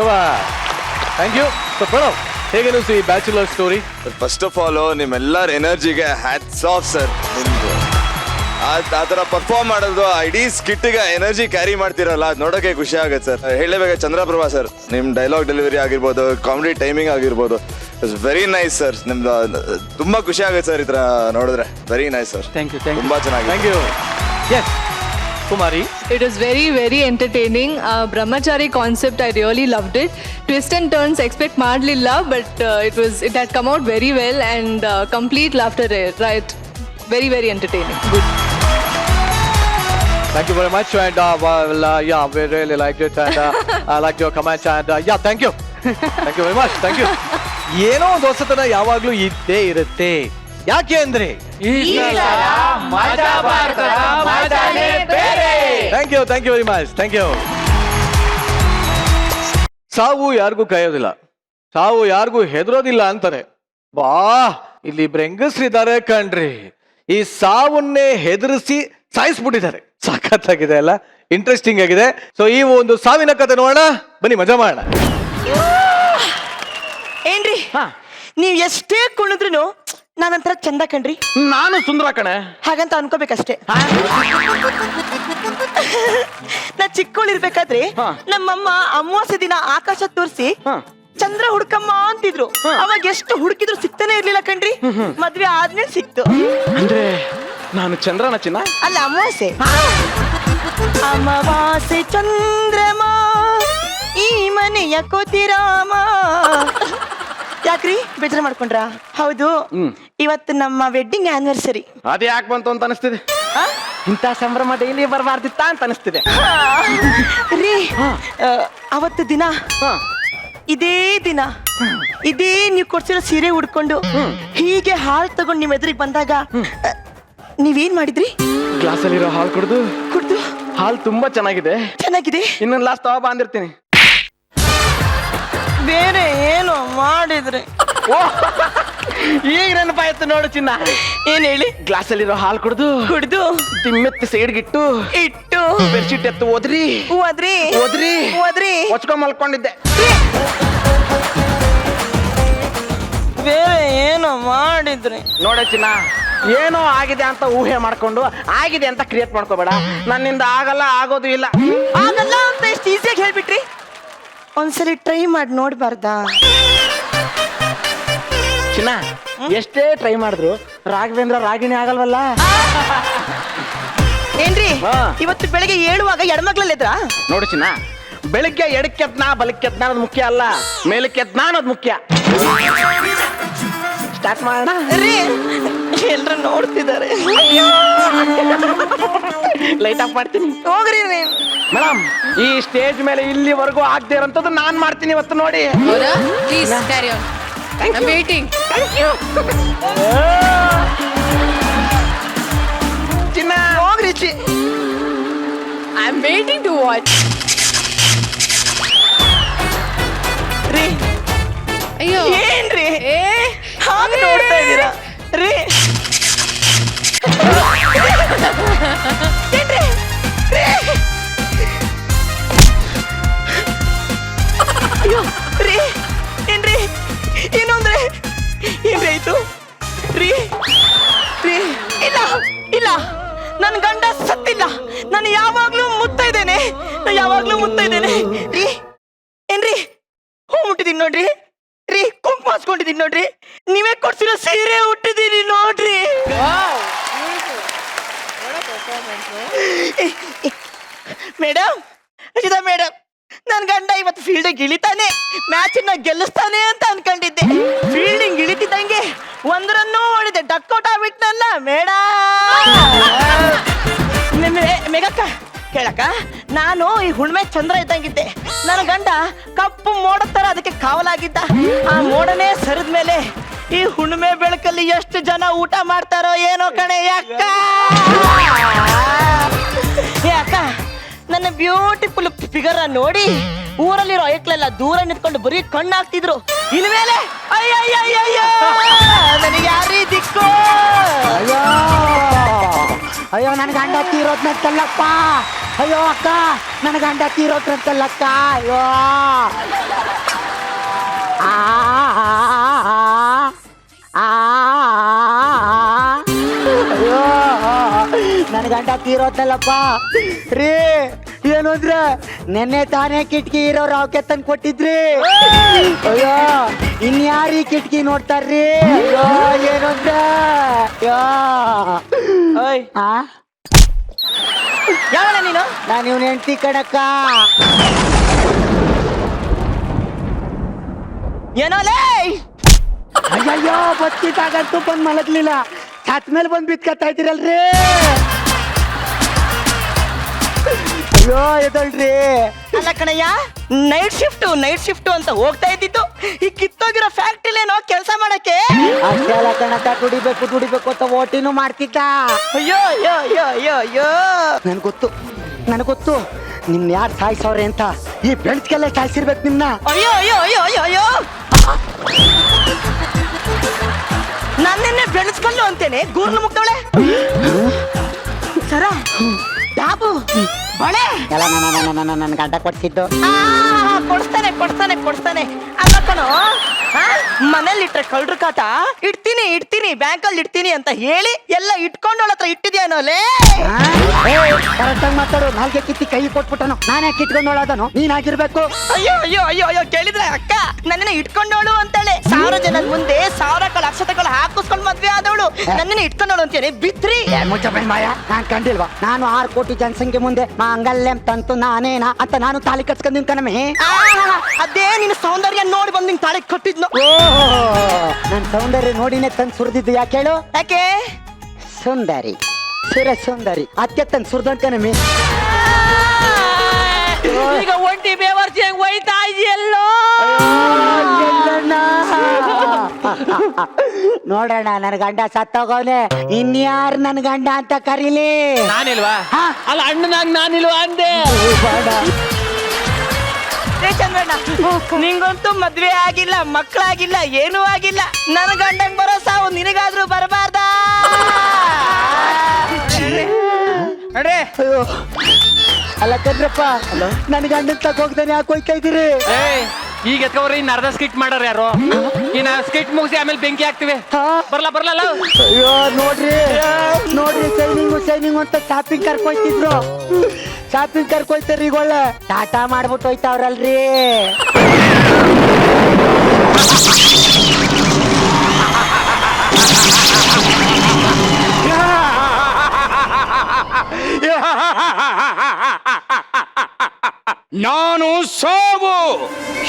Thank you. So Pranav, ಹೇಗೆ ಅನಿಸ್ತು ಈ bachelor story? First of all ನಿಮ್ಮೆಲ್ಲರ ಎನರ್ಜಿಗೆ ಹ್ಯಾಟ್ಸ್ ಆಫ್ ಸರ್. ನಿಮ್ದು ಆ ಥರ ಪರ್ಫಾರ್ಮ್ ಮಾಡೋದು, ಇಡೀ ಸ್ಕಿಟ್ಟಿಗೆ ಎನರ್ಜಿ ಕ್ಯಾರಿ ಮಾಡ್ತಿರಲ್ಲ, ಅದು ನೋಡೋಕೆ ಖುಷಿ ಆಗುತ್ತೆ ಸರ್. ಹೇಳಬೇಕು ಚಂದ್ರಪ್ರಭಾ ಸರ್, ನಿಮ್ಮ ಡೈಲಾಗ್ ಡೆಲಿವರಿ ಆಗಿರ್ಬೋದು, ಕಾಮಿಡಿ ಟೈಮಿಂಗ್ ಆಗಿರ್ಬೋದು, ಇಟ್ಸ್ ವೆರಿ ನೈಸ್ ಸರ್. ನಿಮ್ದು ತುಂಬ ಖುಷಿ ಆಗುತ್ತೆ ಸರ್ ಈ ಥರ ನೋಡಿದ್ರೆ. Very nice sir. Thank you. ತುಂಬ ಚೆನ್ನಾಗಿ. Thank you. Yes Kumari. It was very, very entertaining. Brahmachari concept, I really loved it. Twist and turns expect madlilla, but it had come out very well and complete laughter, right? very, very entertaining. Good. Thank you very much, and yeah, we really liked it, and I liked your comments, and yeah, thank you very much, thank you. ಏನೋ ಒಂದು ಹೊಸತನ ಯಾವಾಗ್ಲೂ ಇದ್ದೇ ಇರುತ್ತೆ. ಯಾಕೆ ಅಂದ್ರೆ thank you very much, thank you. ಸಾವು ಯಾರಿಗೂ ಕಾಯೋದಿಲ್ಲ, ಸಾವು ಯಾರಿಗೂ ಹೆದರೋದಿಲ್ಲ ಅಂತಾರೆ. ಬಾ ಇಲ್ಲಿ ಇಬ್ರು ಹೆಂಗಸ್ರಿದ್ದಾರೆ ಕಣ್ರಿ, ಈ ಸಾವನ್ನೇ ಹೆದರಿಸಿ ಸಾಯಿಸ್ಬಿಟ್ಟಿದ್ದಾರೆ. ಸಖತ್ತಾಗಿದೆ ಅಲ್ಲ, ಇಂಟ್ರೆಸ್ಟಿಂಗ್ ಆಗಿದೆ. ಸೊ ಈ ಒಂದು ಸಾವಿನ ಕತೆ ನೋಡೋಣ, ಬನ್ನಿ ಮಜಾ ಮಾಡೋಣ. ಏನ್ರಿ ನೀವ್ ಎಷ್ಟೇ ಕುಣಿದ್ರು ನಾನಂತರ ಚಂದ ಕಣ್ರಿ. ನಾನು ಸುಂದರ ಕಣೆ. ಹಾಗಂತ ಅನ್ಕೋಬೇಕಷ್ಟೇ. ನಾ ಚಿಕ್ಕವಳಿರ್ಬೇಕಾದ್ರೆ ನಮ್ಮಮ್ಮ ಅಮಾವಾಸ್ಯೆ ದಿನ ಆಕಾಶ ತೋರಿಸಿ ಚಂದ್ರ ಹುಡ್ಕಮ್ಮ ಅಂತಿದ್ರು. ಅವಾಗ ಎಷ್ಟು ಹುಡುಕಿದ್ರು ಸಿಗ್ತಾನೆ ಇರ್ಲಿಲ್ಲ ಕಣ್ರಿ. ಮದ್ವೆ ಆದ್ಮೇಲೆ ಸಿಕ್ತು. ಅಂದ್ರೆ ನಾನು ಚಂದ್ರನ ಚಿನ್ನ ಅಲ್ಲ, ಅಮಾವಾಸ್ಯೆ. ಅಮಾವಾಸ್ಯೆ ಚಂದ್ರಮ ಈ ಮನೆಯ ಕೋತಿರಾಮ. ಯಾಕ್ರಿ ಬೇಜಾರ ಮಾಡ್ಕೊಂಡ್ರ? ಹೌದು, ಇವತ್ತು ನಮ್ಮ ವೆಡ್ಡಿಂಗ್ ಆನಿವರ್ಸರಿ. ಅದೇ ಯಾಕೆ ಬಂತು ಅಂತ ಅನಿಸ್ತಿದೆ. ಇಂಥ ಸಂಭ್ರಮ ಡೈಲಿ ಬರಬಾರ್ದಿತ್ತ ಅಂತ ಅನಿಸ್ತಿದೆ ರೀ. ಅವತ್ತು ದಿನ ಇದೇ ದಿನ ಇದೇ ನೀವು ಕೊಡ್ಸಿರೋ ಸೀರೆ ಉಡ್ಕೊಂಡು ಹೀಗೆ ಹಾಲು ತಗೊಂಡು ನಿಮ್ ಎದುರಿಗೆ ಬಂದಾಗ ನೀವೇನ್ ಮಾಡಿದ್ರಿ? ಗ್ಲಾಸಲ್ಲಿರೋ ಹಾಲು ಕುಡ್ದು ಹಾಲು ತುಂಬಾ ಚೆನ್ನಾಗಿದೆ ಇನ್ನೊಂದು ಲಾಸ್ಟ್ ತಗೋ ಬಂದಿರ್ತೀನಿ. ಬೇರೆ ಏನು ಮಾಡಿದ್ರಿ? ಈಗ ನೆನಪಾಯ್ತು ನೋಡು ಚಿನ್ನ. ಏನ್ ಹೇಳಿ? ಗ್ಲಾಸಲ್ಲಿರೋ ಹಾಲು ಕುಡ್ದು ದಿಮ್ಮೆತ್ತಿ ಸೈಡ್ಗಿಟ್ಟು ಬೆಡ್ಶೀಟ್ ಎತ್ತು ಓದ್ರಿ ಹೊಚ್ಕೊಂಡ್ ಮಲ್ಕೊಂಡಿದ್ದೆ. ಬೇರೆ ಏನು ಮಾಡಿದ್ರಿ? ನೋಡ ಚಿನ್ನ, ಏನೋ ಆಗಿದೆ ಅಂತ ಊಹೆ ಮಾಡ್ಕೊಂಡು ಆಗಿದೆ ಅಂತ ಕ್ರಿಯೇಟ್ ಮಾಡ್ಕೋಬೇಡ. ನನ್ನಿಂದ ಆಗಲ್ಲ, ಆಗೋದು ಇಲ್ಲ. ಆಗಲ್ಲ ಅಂತ ಎಷ್ಟು ಈಸಿಯಾಗಿ ಹೇಳ್ಬಿಟ್ರಿ. ಒಂದ್ಸಲಿ ಟ್ರೈ ಮಾಡಿ ನೋಡ್ಬಾರ್ದಾ? ಚಿನ್ನ, ಎಷ್ಟೇ ಟ್ರೈ ಮಾಡಿದ್ರು ರಾಘವೇಂದ್ರ ರಾಗಿಣಿ ಆಗಲ್ವಲ್ಲ. ಏನ್ರಿ ಇವತ್ತು ಬೆಳಗ್ಗೆ ಏಳುವಾಗ ಎಡಮಗ್ಲಲ್ಲಿದ್ರ? ನೋಡು ಚಿನ್ನ, ಬೆಳಿಗ್ಗೆ ಎಡಕ್ಕೆದ್ನಾ ಬಲಕ್ಕೆದ್ನಾ ಅನ್ನೋದು ಮುಖ್ಯ ಅಲ್ಲ, ಮೇಲಕ್ಕೆದ್ನಾ ಅನ್ನೋದು ಮುಖ್ಯ. ಸ್ಟಾರ್ಟ್ ಮಾಡೋಣ ರೀ. ಎಲ್ರು ನೋಡ್ತಿದ್ದಾರೆ. ಲೈಟ್ ಆಫ್ ಮಾಡ್ತೀನಿ, ಹೋಗ್ರಿ. ಮೇಡಮ್, ಈ ಸ್ಟೇಜ್ ಮೇಲೆ ಇಲ್ಲಿವರೆಗೂ ಆಗದೆ ಇರೋಂಥದ್ದು ನಾನ್ ಮಾಡ್ತೀನಿ ಇವತ್ತು ನೋಡಿ. Please carry on. I'm waiting. ಚಿನ್ನ ಹೋಗ್ರಿ. I'm waiting to watch. ರೀ ಅಯ್ಯೋ ಏನ್ರಿ ಹಾಗೆ ನೋಡ್ತಾ ಇದ್ದೀರಾ ರೀ? ಏನ್ರಿ? ಅಯ್ಯೋ ರೀ, ಏನ್ರಿ? ಏನು ಅಂದ್ರೆ ಏನ್ರಿ ಆಯ್ತು ರೀ? ಇಲ್ಲ, ನನ್ ಗಂಡ ಸತ್ತಿಲ್ಲ. ನಾನು ಯಾವಾಗ್ಲೂ ಮುತ್ತಾ ಇದ್ದೇನೆ ರೀ. ಏನ್ರಿ? ಹೂ ಮುಟ್ಟಿದೀನಿ ನೋಡ್ರಿ ರೀ, ಕುಂಕುಮ ಹಾಸ್ಕೊಂಡಿದೀನಿ ನೋಡ್ರಿ, ನೀವೇ ಕೊಡ್ಸಿರೋ ಸೀರೆ ಉಟ್ಟಿದೀನಿ ನೋಡ್ರಿ. ಮೇಡಮ್, ನನ್ ಗಂಡ ಇವತ್ತು ಫೀಲ್ಡಿಂಗ್ ಇಳಿತಾನೆ, ಮ್ಯಾಚ್ ಗೆಲ್ಲಿಸ್ತಾನೆ ಅಂತ ಅನ್ಕೊಂಡಿದ್ದೆ. Fielding ಇಳಿತಿದ್ದಂಗೆ ಒಂದರನ್ನೂ ಹೊಡಿದೆ, duck out ಆಗ್ಬಿಟ್ನಲ್ಲ ಮೇಘಕ್ಕ. ಕೇಳಕ್ಕ, ನಾನು ಈ ಹುಣ್ಮೆ ಚಂದ್ರ ಇದ್ದಂಗಿದ್ದೆ. ನನ್ನ ಗಂಡ ಕಪ್ಪು ಮೋಡ ತರ ಅದಕ್ಕೆ ಕಾವಲಾಗಿದ್ದ. ಆ ಮೋಡನೇ ಸರಿದ ಮೇಲೆ ಈ ಹುಣ್ಮೆ ಬೆಳಕಲ್ಲಿ ಎಷ್ಟು ಜನ ಊಟ ಮಾಡ್ತಾರೋ ಏನೋ ಕಣೆ ಅಕ್ಕ. ಅಕ್ಕ, ನನ್ನ ಬ್ಯೂಟಿಫುಲ್ ಫಿಗರ್ ನೋಡಿ ಊರಲ್ಲಿರೋ ಐಕ್ಳೆಲ್ಲ ದೂರ ನಿಂತ್ಕೊಂಡು ಬರೀ ಕಣ್ಣು ಹಾಕ್ತಿದ್ರು. ಇನ್ಮೇಲೆ ಅಯ್ಯಯ್ಯಯ್ಯಯ್ಯೋ, ನನಗೆ ಯಾರೀ ದಿಕ್ಕು? ಅಯ್ಯೋ ನನ್ ಗಂಡ ತೀರೋದ್ನಂತಲ್ಲಪ್ಪ. ಅಯ್ಯೋ ಅಕ್ಕ, ನನ್ ಗಂಡ ತೀರೋದ್ನಂತಲ್ಲಕ್ಕ. ಅಯ್ಯೋ ಅಯ್ಯೋ ನನ್ ಗಂಡ ತೀರೋದ್ನಲ್ಲಪ್ಪ ರೀ. ಏನು ಅಂದ್ರೆ ನೆನ್ನೆ ತಾನೇ ಕಿಟಕಿ ಇರೋ ರಾವ್ಕೆ ತಂದು ಕೊಟ್ಟಿದ್ರಿ. ಅಯ್ಯೋ ಇನ್ಯಾರೀ ಕಿಟಕಿ ನೋಡ್ತಾರ್ರಿ? ಅಯ್ಯೋ ಏನು ಅಂದ್ರೆ ಯಾವನ ನೀನು? ನಾನು ಇವ್ನ ಹೆಂಡ್ತಿ ಕಣಕ್ಕ. ಏನೋಲೇ? ಅಯ್ಯಯ್ಯೋ, ಬತ್ತಿದಾಗಂತೂ ಬಂದ್ ಮಲಗ್ಲಿಲ್ಲ. ಸತ್ ಮೇಲೆ ಬಂದ್ ಬಿತ್ಕತ್ತಾ ಇದ್ದೀರಲ್ರಿ ಅಯ್ಯೋ ಎದಳ್ರಿ. ಅಲ್ಲ ಕಣಯ್ಯ, ನೈಟ್ ಶಿಫ್ಟ್ ಅಂತ ಹೋಗ್ತಾ ಇದ್ದಿದ್ದು ಈ ಕಿತ್ತೋಗಿರೋ ಫ್ಯಾಕ್ಟ್ರಿಲೇನೋ ಕೆಲಸ ಮಾಡಕ್ಕೆ. ಅಷ್ಟೇ ಅಲ್ಲ ಕಣಕ್ಕ, ದುಡಿಬೇಕು ಅಂತ ಓಟಿನೂ ಮಾಡ್ತಿದ್ದ. ಅಯ್ಯೋ ಅಯ್ಯೋ ಅಯ್ಯೋ ಅಯ್ಯೋ ಅಯ್ಯೋ. ನನಗ್ ಗೊತ್ತು ನಿಮ್ನ ಯಾರು ಸಾಯಿಸವ್ರೆ ಅಂತ. ಈ ಬೆಳ್ಸ್ಗೆಲ್ಲ ಸಾಯಿಸಿರ್ಬೇಕು ನಿಮ್ನ. ಅಯ್ಯೋ ಅಯ್ಯೋ ಅಯ್ಯೋ ಅಯ್ಯೋ ಅಯ್ಯೋ. ನನ್ನೆನ್ನೆ ಬೆಳೆಸ್ಕೊಂಡು ಅಂತೇನೆ ಗೂರ್ನ ಮುಗ್ದವಳೆ. ಸರ ಡಾಬು ಬಳೆ ಎಲ್ಲ ನನ್ನ ಗಂಡ ಕೊಡ್ಸಿದ್ದು. ಕೊಡ್ತಾನೆ ಅಲ್ಲ ಕಣೋ, ಮನೇಲಿ ಇಟ್ರೆ ಕಳ್ರು ಕಾಟ. ಇಡ್ತೀನಿ ಬ್ಯಾಂಕಲ್ಲಿ ಇಡ್ತೀನಿ ಅಂತ ಹೇಳಿ ಎಲ್ಲ ಇಟ್ಕೊಂಡೋಳ ಹತ್ರ ಇಟ್ಟಿದ್ಯಾನೋಲೇ. ಕರೆಕ್ಟಾಗಿ ಮಾತಾಡು. ನಾಲ್ಗೆ ಕಿತ್ತಿ ಕೈ ಕೊಟ್ಬಿಟ್ಟನು. ನಾನೇ ಕಿಟ್ಕೊಂಡೋಳದನು, ನೀನಾಗಿರ್ಬೇಕು. ಅಯ್ಯೋ ಅಯ್ಯೋ ಅಯ್ಯೋ ಅಯ್ಯೋ. ಕೇಳಿದ್ರೆ ಅಕ್ಕ ನನ್ನನ್ನ ಇಟ್ಕೊಂಡೋಳು ಅಂತಾಳೆ. 1000 ಜನದ ಮುಂದೆ 1000 ಅಕ್ಷತೆಗಳು ಹಾಕಿಸ್ಕೊಂಡ್ ಮದ್ವೆ ಆದವಳು ನನ್ನನ್ನ ಇಟ್ಕೊಂಡೋಳು ಅಂತೇಳಿ ಬಿತ್ರಿ. ಮುಚ್ಚಬೈ ಮಾಯ, ನಾನ್ ಕಂಡಿಲ್ವಾ? ನಾನು 6 ಕೋಟಿ ಜನಸಂಖ್ಯೆ ಮುಂದೆ ಮಾಂಗಲ್ಯಂ ತಂತು ನಾನೇನಾ ಅಂತ ನಾನು ತಾಳಿ ಕಟ್ಸ್ಕೊಂಡ್ ಕಣಮೆ. ಅದೇ ನಿನ್ನ ಸೌಂದರ್ಯ ನೋಡಿ ಬಂದ್ ನಿಂಗೆ ತಾಳಿ ಕಟ್ಟಿದ್ನು. ನನ್ ಸೌಂದರ್ಯ ನೋಡಿನೇ ತಂದು ಸುರಿದಿದ್ದು. ಯಾಕೆ ಹೇಳು? ಯಾಕೆ? ಸುಂದರಿ, ಸುಂದರಿ ಅತ್ತೆ ತಂದು ಸುರಿದಂಕನಮಿ. ಈಗ ಒಂಟಿ ಬೇವರ್ಸಿ ಹೆಂಗ್ ಒಯ್ತಾ ಇದೆಯಲ್ಲೋ. ನೋಡೋಣ, ನನ್ ಗಂಡ ಸತ್ತೋಗವ್ನೆ, ಇನ್ಯಾರು ನನ್ ಗಂಡ ಅಂತ ಕರೀಲಿ? ನಾನಿಲ್ವಾ? ಅಲ್ಲ ಅಣ್ಣನಾಗ್ ನಾನಿಲ್ವಾ ಅಂದೆ. ಚಂದ್ರಣ್ಣ, ನಿಂಗಂತೂ ಮದ್ವೆ ಆಗಿಲ್ಲ, ಮಕ್ಕಳಾಗಿಲ್ಲ, ಏನೂ ಆಗಿಲ್ಲ. ನನ್ ಗಂಡಂಗ್ ಬರೋ ಸಾವು ನಿನಗಾದ್ರೂ ಬರಬಾರ್ದ. ಅಲ್ಲ ಚಂದ್ರಪ್ಪ, ನನ್ ಗಂಡನ್ ತಕ ಹೋಗ್ದಾನೆ ಯಾಕೆ ಹೋಯ್ತಾ ಇದೀರಿ? ಈಗ ಎತ್ಕೋರಿ ಇನ್ನ ಅರ್ಧ ಸ್ಕಿಟ್ ಮಾಡಾರ ಯಾರು? ಇನ್ನ ಸ್ಕಿಟ್ ಮುಗಿಸಿ ಆಮೇಲೆ ಬೆಂಕಿ ಹಾಕ್ತಿವಿ. ಬರ್ಲಲ್ಲ. ಅಯ್ಯೋ ನೋಡ್ರಿ ಶೈನಿಂಗ್ ಅಂತ ಶಾಪಿಂಗ್ ಕರ್ಕೊಯ್ತಿದ್ರು. ಶಾಪಿಂಗ್ ಕರ್ಕೊಯ್ತಾರ. ಈಗ ಒಳ್ಳೆ ಟಾಟಾ ಮಾಡ್ಬಿಟ್ಟು ಹೋಯ್ತಾವ್ರಲ್ರಿ. ನಾನು ಸಾವು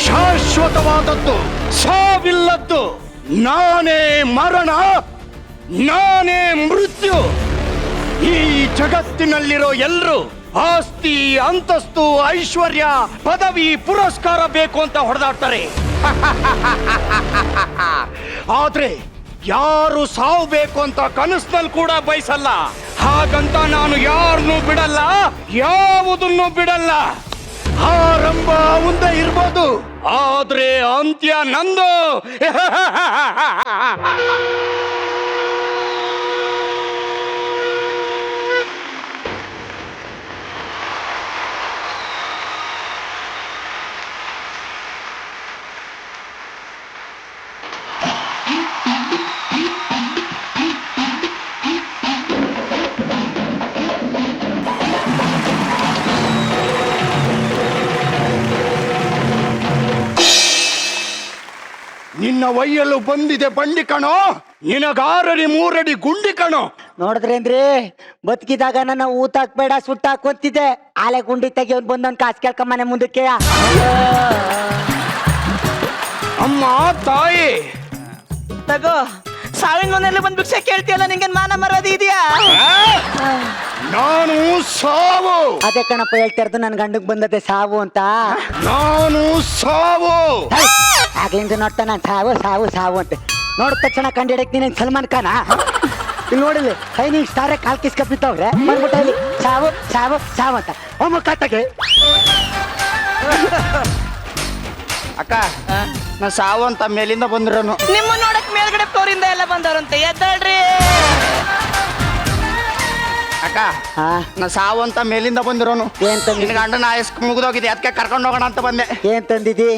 ಶಾಶ್ವತವಾದದ್ದು, ಸಾವಿಲ್ಲದ್ದು. ನಾನೇ ಮರಣ, ನಾನೇ ಮೃತ್ಯು. ಈ ಜಗತ್ತಿನಲ್ಲಿರೋ ಎಲ್ರು ಆಸ್ತಿ, ಅಂತಸ್ತು, ಐಶ್ವರ್ಯ, ಪದವಿ, ಪುರಸ್ಕಾರ ಬೇಕು ಅಂತ ಹೊಡೆದಾಡ್ತಾರೆ. ಆದ್ರೆ ಯಾರು ಸಾವು ಬೇಕು ಅಂತ ಕನಸಿನಲ್ಲಿ ಕೂಡ ಬಯಸಲ್ಲ. ಹಾಗಂತ ನಾನು ಯಾರನ್ನೂ ಬಿಡಲ್ಲ, ಯಾವುದನ್ನು ಬಿಡಲ್ಲ. ಆರಂಭ ಮುಂದೆ ಇರ್ಬೋದು, ಆದ್ರೆ ಅಂತ್ಯ ನಂದು. ನಿನ್ನ ವೈಯಲು ಬಂದಿದೆ ಬಂಡಿ ಕಣೋ, ನಿನಗಾರಡಿ 3 ಅಡಿ ಗುಂಡಿ ಕಣೋ. ನೋಡಿದ್ರೇನ್ರಿ, ಬದುಕಿದಾಗ ನನ್ನ ಊತಾಕ್ಬೇಡ ಸುಟ್ಟಾಕೊಂತಿದ್ದೆ. ಆಲೆ ಗುಂಡಿ ತೆಗಿಯೋನ್ ಬಂದವನ್ ಕಾಸು ಕೇಳ್ಕ ಮನೆ ಮುಂದಕ್ಕೆ. ಅಮ್ಮ ತಾಯಿ, ತಗೋ, ಸಾವಿನ ಮನೆಯಲ್ಲಿ ಬಂದ್ ಭಿಕ್ಷೆ ಕೇಳ್ತೀಯಲ್ಲ, ನಿಂಗೆ ಮಾನ ಮರ್ಯಾದೆ ಇದೆಯಾ? ನಾನು ಸಾವು. ಅದೇ ಕಣಪ್ಪ ಹೇಳ್ತಾ ಇರೋದು, ನನ್ ಗಂಡಗ್ ಬಂದದೆ ಸಾವು ಅಂತ. ನಾನು ಸಾವು. ಆಗ್ಲಿಂದ ನೋಡ್ತಾ ನಾನು ಸಾವು ಅಂತ ನೋಡಿದ ತಕ್ಷಣ ಕಂಡಿಡಕ್ ನೀನ್ ಸಲ್ಮಾನ್ ಖಾನ? ಇಲ್ಲಿ ನೋಡಿಲಿ, ಸೈನಿಕ್ ಸ್ಟಾರೇ ಕಾಲ್ ಕಿಸ್ಕಪ್ಪಿತ್ತವ್ರೆ ಬಂದ್ಬಿಟ್ಟ ಇಲ್ಲಿ ಸಾವು ಅಂತ. ಒಮ್ಮ ಕಾಟಗೆ ಅಕ್ಕ, ನಾ ಸಾವು ಅಂತ ಮೇಲಿಂದ ಬಂದಿರೋನು. ನಿಮ್ಮ ನೋಡಕ್ ಮೇಲ್ಗಡೆ ಫ್ಲೋರಿಂದ ಎಲ್ಲ ಬಂದವ್ರಂತೆ. ಎದ್ದಾಳ್ರಿ ಅಕ್ಕ. ನಾ ಸಾವು ಅಂತ ಮೇಲಿಂದ ಬಂದಿರೋನು. ಏನ್ ತಂದಿ? ಗಂಡನ ಆಯಸ್ಕ್ ಮುಗಿದೋಗಿದೆ, ಅದಕ್ಕೆ ಕರ್ಕೊಂಡು ಹೋಗೋಣ ಅಂತ ಬಂದೆ. ಏನ್ ತಂದಿದಿ?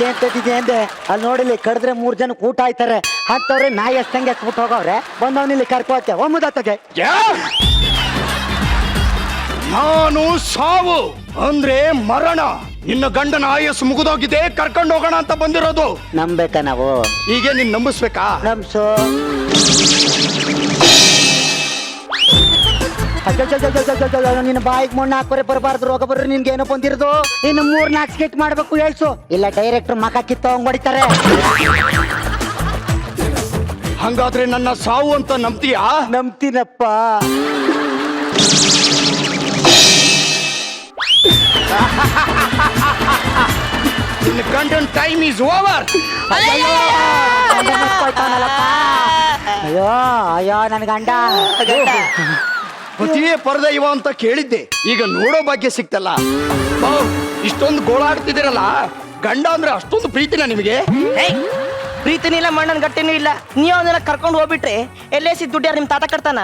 ಏನ್ ತಂದಿದಿ ಅಂದೆ. ಅಲ್ಲಿ ನೋಡಿಲಿ, ಕಡಿದ್ರೆ 3 ಜನಕ್ಕೆ ಊಟ ಆಯ್ತಾರೆ ಅಂತವ್ರೆ. ನಾಯಿ ಎಷ್ಟಂಗೆ ಎತ್ಬಿಟ್ಟು ಹೋಗವ್ರೆ. ಬಂದವನಿಲ್ಲಿ ಕರ್ಕೋತೆ ಒಮ್ಮದತ್ತಗೆ. ನಾನು ಸಾವು ಅಂದ್ರೆ ಮರಣ. ನಿನ್ನ ಗಂಡನ ಆಯಸ್ಸು ಮುಗಿದೋಗಿದೆ, ಕರ್ಕೊಂಡು ಹೋಗೋಣ ಅಂತ ಬಂದಿರೋದು. ನಂಬೇಕಾ ನಾವು? ಈಗ ನೀನ್ ನಂಬಿಸ್ಬೇಕಾ? ನಮ್ಸು. ನಿನ್ನ ಬಾಯಿಗೆ ಮಣ್ಣು ಹಾಕೋರೆ ಬರಬಾರ್ದು, ರೋಗ ಬರ್ರಿ. ನಿನ್ಗೆ ಏನೋ ಬಂದಿರೋದು. ಇನ್ನು 3-4 ಸ್ಕಿಟ್ ಮಾಡ್ಬೇಕು ಹೇಳ್ಸು, ಇಲ್ಲ ಡೈರೆಕ್ಟರ್ ಮಕ ಕಿತ್ತ ಹೊಡಿತಾರೆ. ಹಂಗಾದ್ರೆ ನನ್ನ ಸಾವು ಅಂತ ನಂಬ್ತೀಯಾ? ನಂಬ್ತೀನಪ್ಪ. ನಿನ್ನ ಗಂಡನ್ ಟೈಮ್ ಈಸ್ ಓವರ್. ಅಯ್ಯೋ ಅಯ್ಯೋ ನನ್ ಗಂಡ. ಪತಿಯೇ ಪರದೈವ ಅಂತ ಕೇಳಿದ್ದೆ, ಈಗ ನೋಡೋ ಭಾಗ್ಯ ಸಿಕ್ತಲ್ಲ. ಇಷ್ಟೊಂದು ಗೋಳಾಡ್ತಿದ್ದೀರಲ್ಲ, ಗಂಡ ಅಂದ್ರೆ ಅಷ್ಟೊಂದು ಪ್ರೀತಿನ ನಿಮಗೆ? ಪ್ರೀತಿನೂ ಇಲ್ಲ, ಮಣ್ಣನ್ ಗಟ್ಟಿನೂ ಇಲ್ಲ. ನೀವು ಅವನ್ನೆಲ್ಲ ಕರ್ಕೊಂಡು ಹೋಗ್ಬಿಟ್ರೆ ಎಲ್ಲೇ ಸಿದ್ ದುಡ್ಡು ಯಾರು ನಿಮ್ ತಾತ ಕಟ್ತಾನ?